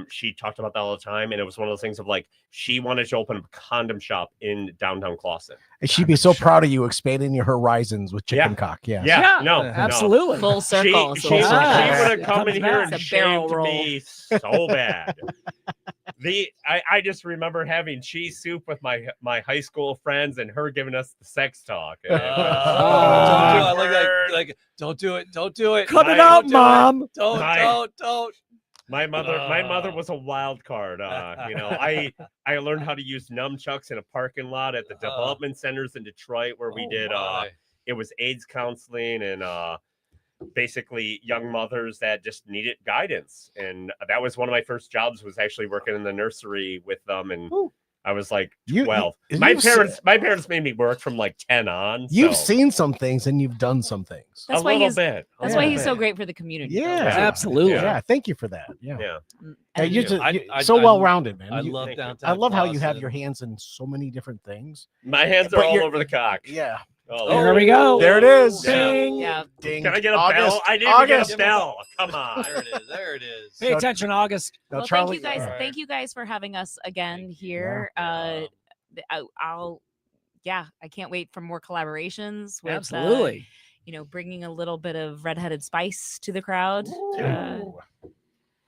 She talked about that all the time, and it was one of those things of like she wanted to open a condom shop in downtown Clawson. And she'd be so proud of you expanding your horizons with chicken Yeah. cock. Yeah. Yeah, no, absolutely. Full circle. She full would circle. have come in Comes here back. and It's a barrel shamed roll. me so bad. I just remember having cheese soup with my high school friends and her giving us the sex talk. And it was I like like, don't do it. Don't do it. Cut it Don't out, do it. Mom. Don't. My mother was a wild card. I learned how to use nunchucks in a parking lot at the development centers in Detroit where we did. It was AIDS counseling and basically young mothers that just needed guidance, and that was one of my first jobs. Was actually working in the nursery with them, and I was like 12. My parents made me work from like 10 on. You've seen some things and you've done some things. That's why he's so great for the community. Yeah, absolutely. Yeah, thank you for that. Yeah. And You're so well rounded, man. I love downtown. I love how you have Boston. your hands in so many different things. My hands are all over the cock. Yeah. There we go. There it is. Ding. Yeah. Ding. Can I get a bell? I didn't get a bell. Come on. There it is. Pay attention, August. Now, Well, Charlie, thank you guys for having us again here. I can't wait for more collaborations with Absolutely. Bringing a little bit of redheaded spice to the crowd.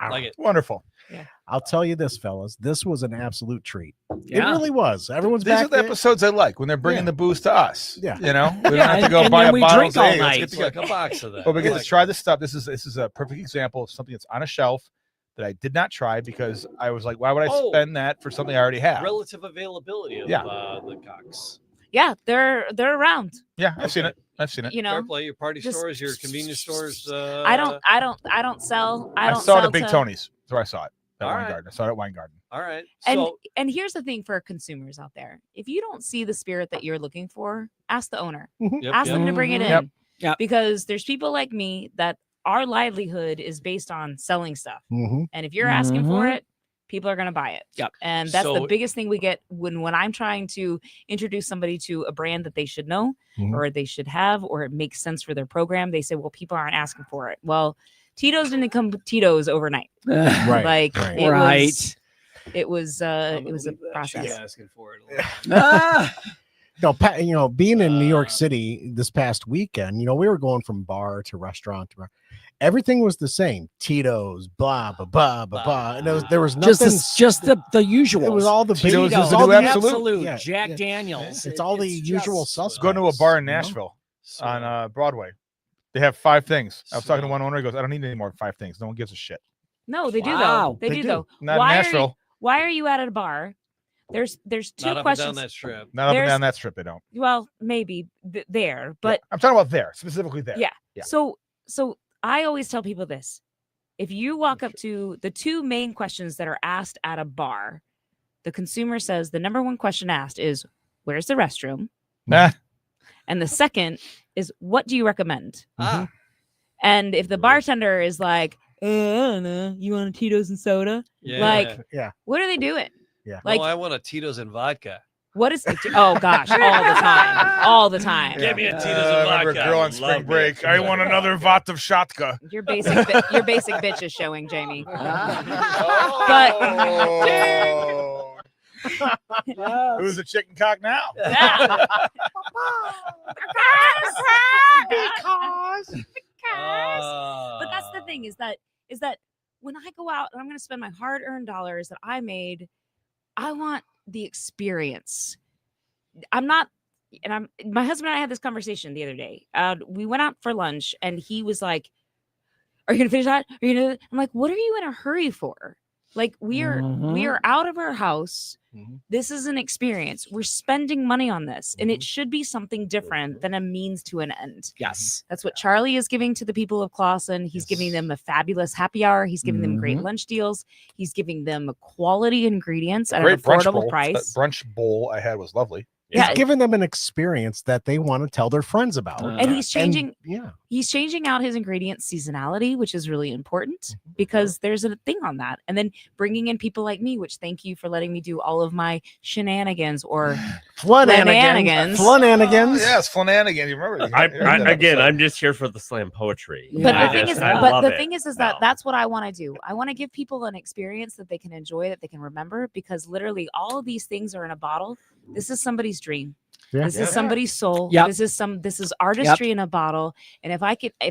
Like it. Wonderful. Yeah. I'll tell you this, fellas. This was an absolute treat. Yeah. It really was. Everyone's These back are the there. episodes I like when they're bringing the booze to us. Yeah. We don't Yeah, have to go and buy then a we bottle. drink all Hey, let's night. get It's together. like a box of that. But we get I to try this stuff. This is a perfect example of something that's on a shelf that I did not try because I was like, why would I spend that for something I already have? relative availability of the cocks. Yeah, they're around. Yeah, I've seen it. Fair play. Your party just- stores, your convenience stores. I don't sell. I I don't saw it sell at Big to- Tony's. That's where I saw it. At All Wine right. Garden. I saw it at Wine Garden. All right. And So and here's the thing for consumers out there: if you don't see the spirit that you're looking for, ask the owner. yep, Ask yep. them to bring it in. Yep. Yep. Because there's people like me that our livelihood is based on selling stuff. Mhm. And if you're asking for Mhm. it, people are going to buy it. Yep. And that's the So- biggest thing we get when I'm trying to introduce somebody to a brand that they should know Mhm. or they should have, or it makes sense for their program. They say, well, people aren't asking for it. Well, Tito's didn't come Tito's overnight. Right. Like right. it was a process. She's asking for it. A little. Ah, No, Pat, being in New York City this past weekend, we were going from bar to restaurant to bar. Everything was the same. Tito's, blah blah blah blah blah. And there was nothing. just the usual. It was all the Tito's big- is the all new the Absolute. Yeah, Jack yeah. Daniels. It's all the usual suspects. Going to a bar in you know? Nashville on Broadway. They have 5 things. I was talking to one owner. He goes, I don't need any more than 5 things. No one gives a shit. No, they do Wow. though. They do do. though. Not Why in are Nashville. Why are you at a bar? There's two Not up and questions. down that strip. Not up and There's- down that strip. They don't. Well, maybe there, but I'm talking about there, specifically there. Yeah. Yeah. So I always tell people this. If you walk up to the 2 main questions that are asked at a bar, the consumer says the number 1 question asked is, where's the restroom? Nah. And the second is, what do you recommend? Ah, And if the bartender is like, I don't know, you want a Tito's and soda? yeah. Like, Yeah. what are they doing? Yeah. Like, no, I want a Tito's and vodka. what is, oh gosh, all the time. All the time. Give me a Tito's I and remember vodka. a girl on Love spring it. break. I want another vat of shatka. Your basic bitch is showing, Jamie. Oh. Who's the chicken cock now? But that's the thing is that when I go out and I'm going to spend my hard-earned dollars that I made, I want the experience. My husband and I had this conversation the other day. We went out for lunch and he was like, are you going to finish that? Are you going to? I'm like, what are you in a hurry for? Like we are out of our house. Mhm. This is an experience. We're spending money on this, and it should be something different than a means to an end. Yes. That's what Charlie is giving to the people of Clawson. He's giving them a fabulous happy hour. He's giving them great lunch deals. He's giving them quality ingredients at Great an brunch affordable bowl. price. That brunch bowl I had was lovely. He's Yeah. giving them an experience that they want to tell their friends about. And he's changing yeah. he's changing out his ingredient seasonality, which is really important because there's a thing on that. And then bringing in people like me, which thank you for letting me do all of my shenanigans or Flananigans. Flananigans. Yes, Flananigan. You remember? I'm just here for the slam poetry. But Yeah. the thing is, I but love the it. thing is that No. that's what I want to do. I want to give people an experience that they can enjoy, that they can remember, because literally all of these things are in a bottle. This is somebody's dream. Yeah. This is somebody's soul. Yep. This is artistry in a bottle. And if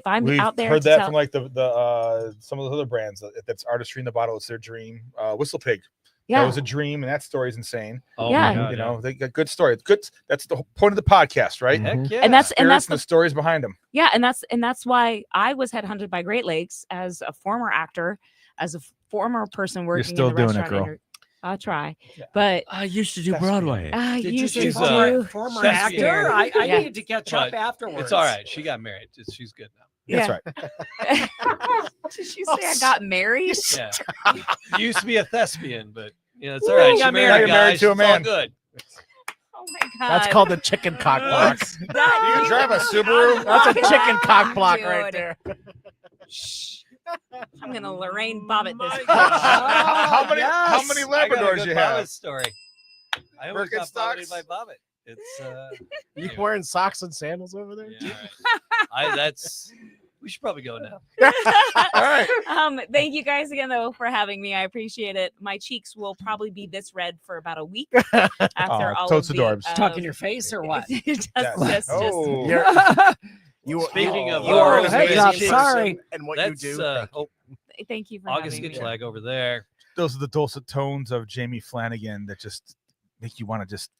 I'm We've out there heard to that tell- from like the some of the other brands that's artistry in the bottle. It's their dream. Whistle Pig Yeah. That was a dream, and that story's insane. Oh Yeah. my God, You know, they got good story. It's good. That's the whole point of the podcast, right? Heck yeah. And that's Spirits the the stories behind them. Yeah, and that's why I was headhunted by Great Lakes as a former actor, as a former person working still in the doing it, restaurant. girl. I'll try, but I used to do That's Broadway. I Did you used say to She's, do. former that's actor? weird. I Yeah. needed to catch up But afterwards. It's all right. She got married. She's good now. That's right. Did you say I got married? Yeah. You used to be a thespian, but it's all Ooh, right. you She got married married. a You're married guy. to a She's all man. good. Oh my god. That's called the chicken cock block. You can drive a Subaru. That's a God, chicken cock block right dude. there. Shh. I'm gonna Lorraine Bobbitt this. How many I got a Labradors good you Bobbitt have? story. I almost got Bobbitt by Bobbitt. It's You anyway. wearing socks and sandals over there? Yeah, all right. We should probably go now. All right. Thank you guys again though for having me. I appreciate it. My cheeks will probably be this red for about a week after all totes of the adorbs. Talking your face or what? just, Oh. Speaking of you are August an amazing Hey, person sorry. and what That's you do. thank you for August having me. Gitschlag over there. Those are the dulcet tones of Jamie Flanagan that just make you want to just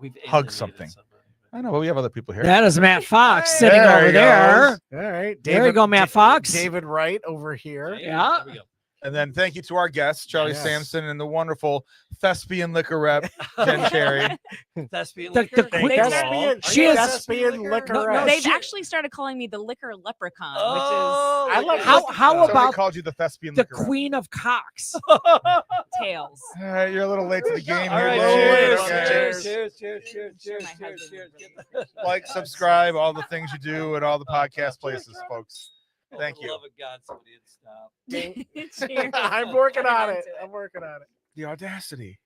We've hug alienated something. somebody. I know, but we have other people here. That is Matt Fox Hey, sitting there over he there. goes. All right. There you go, Matt Fox. David Wright over here. Yeah. There we go. And then thank you to our guests, Charlie Yes. Sampson and the wonderful thespian liquor rep, Jen Cherry. Thespian The liquor? queen- Thank you Thespian, all. She Are you a is- thespian liquor No, rep. They've she- actually started calling me the liquor leprechaun, Oh, I love How Somebody about called you the thespian the liquor rep. queen of cocks? which is tails. All right, you're a little late to the game All here. right, Dave. cheers, Okay. cheers, cheers, cheers, cheers, cheers, My cheers, husband cheers. would Like, subscribe, all the things you do at all the podcast places, folks. Thank For the you. love of God, somebody stop. Cheers. I'm working on it. I'm working on it. The audacity.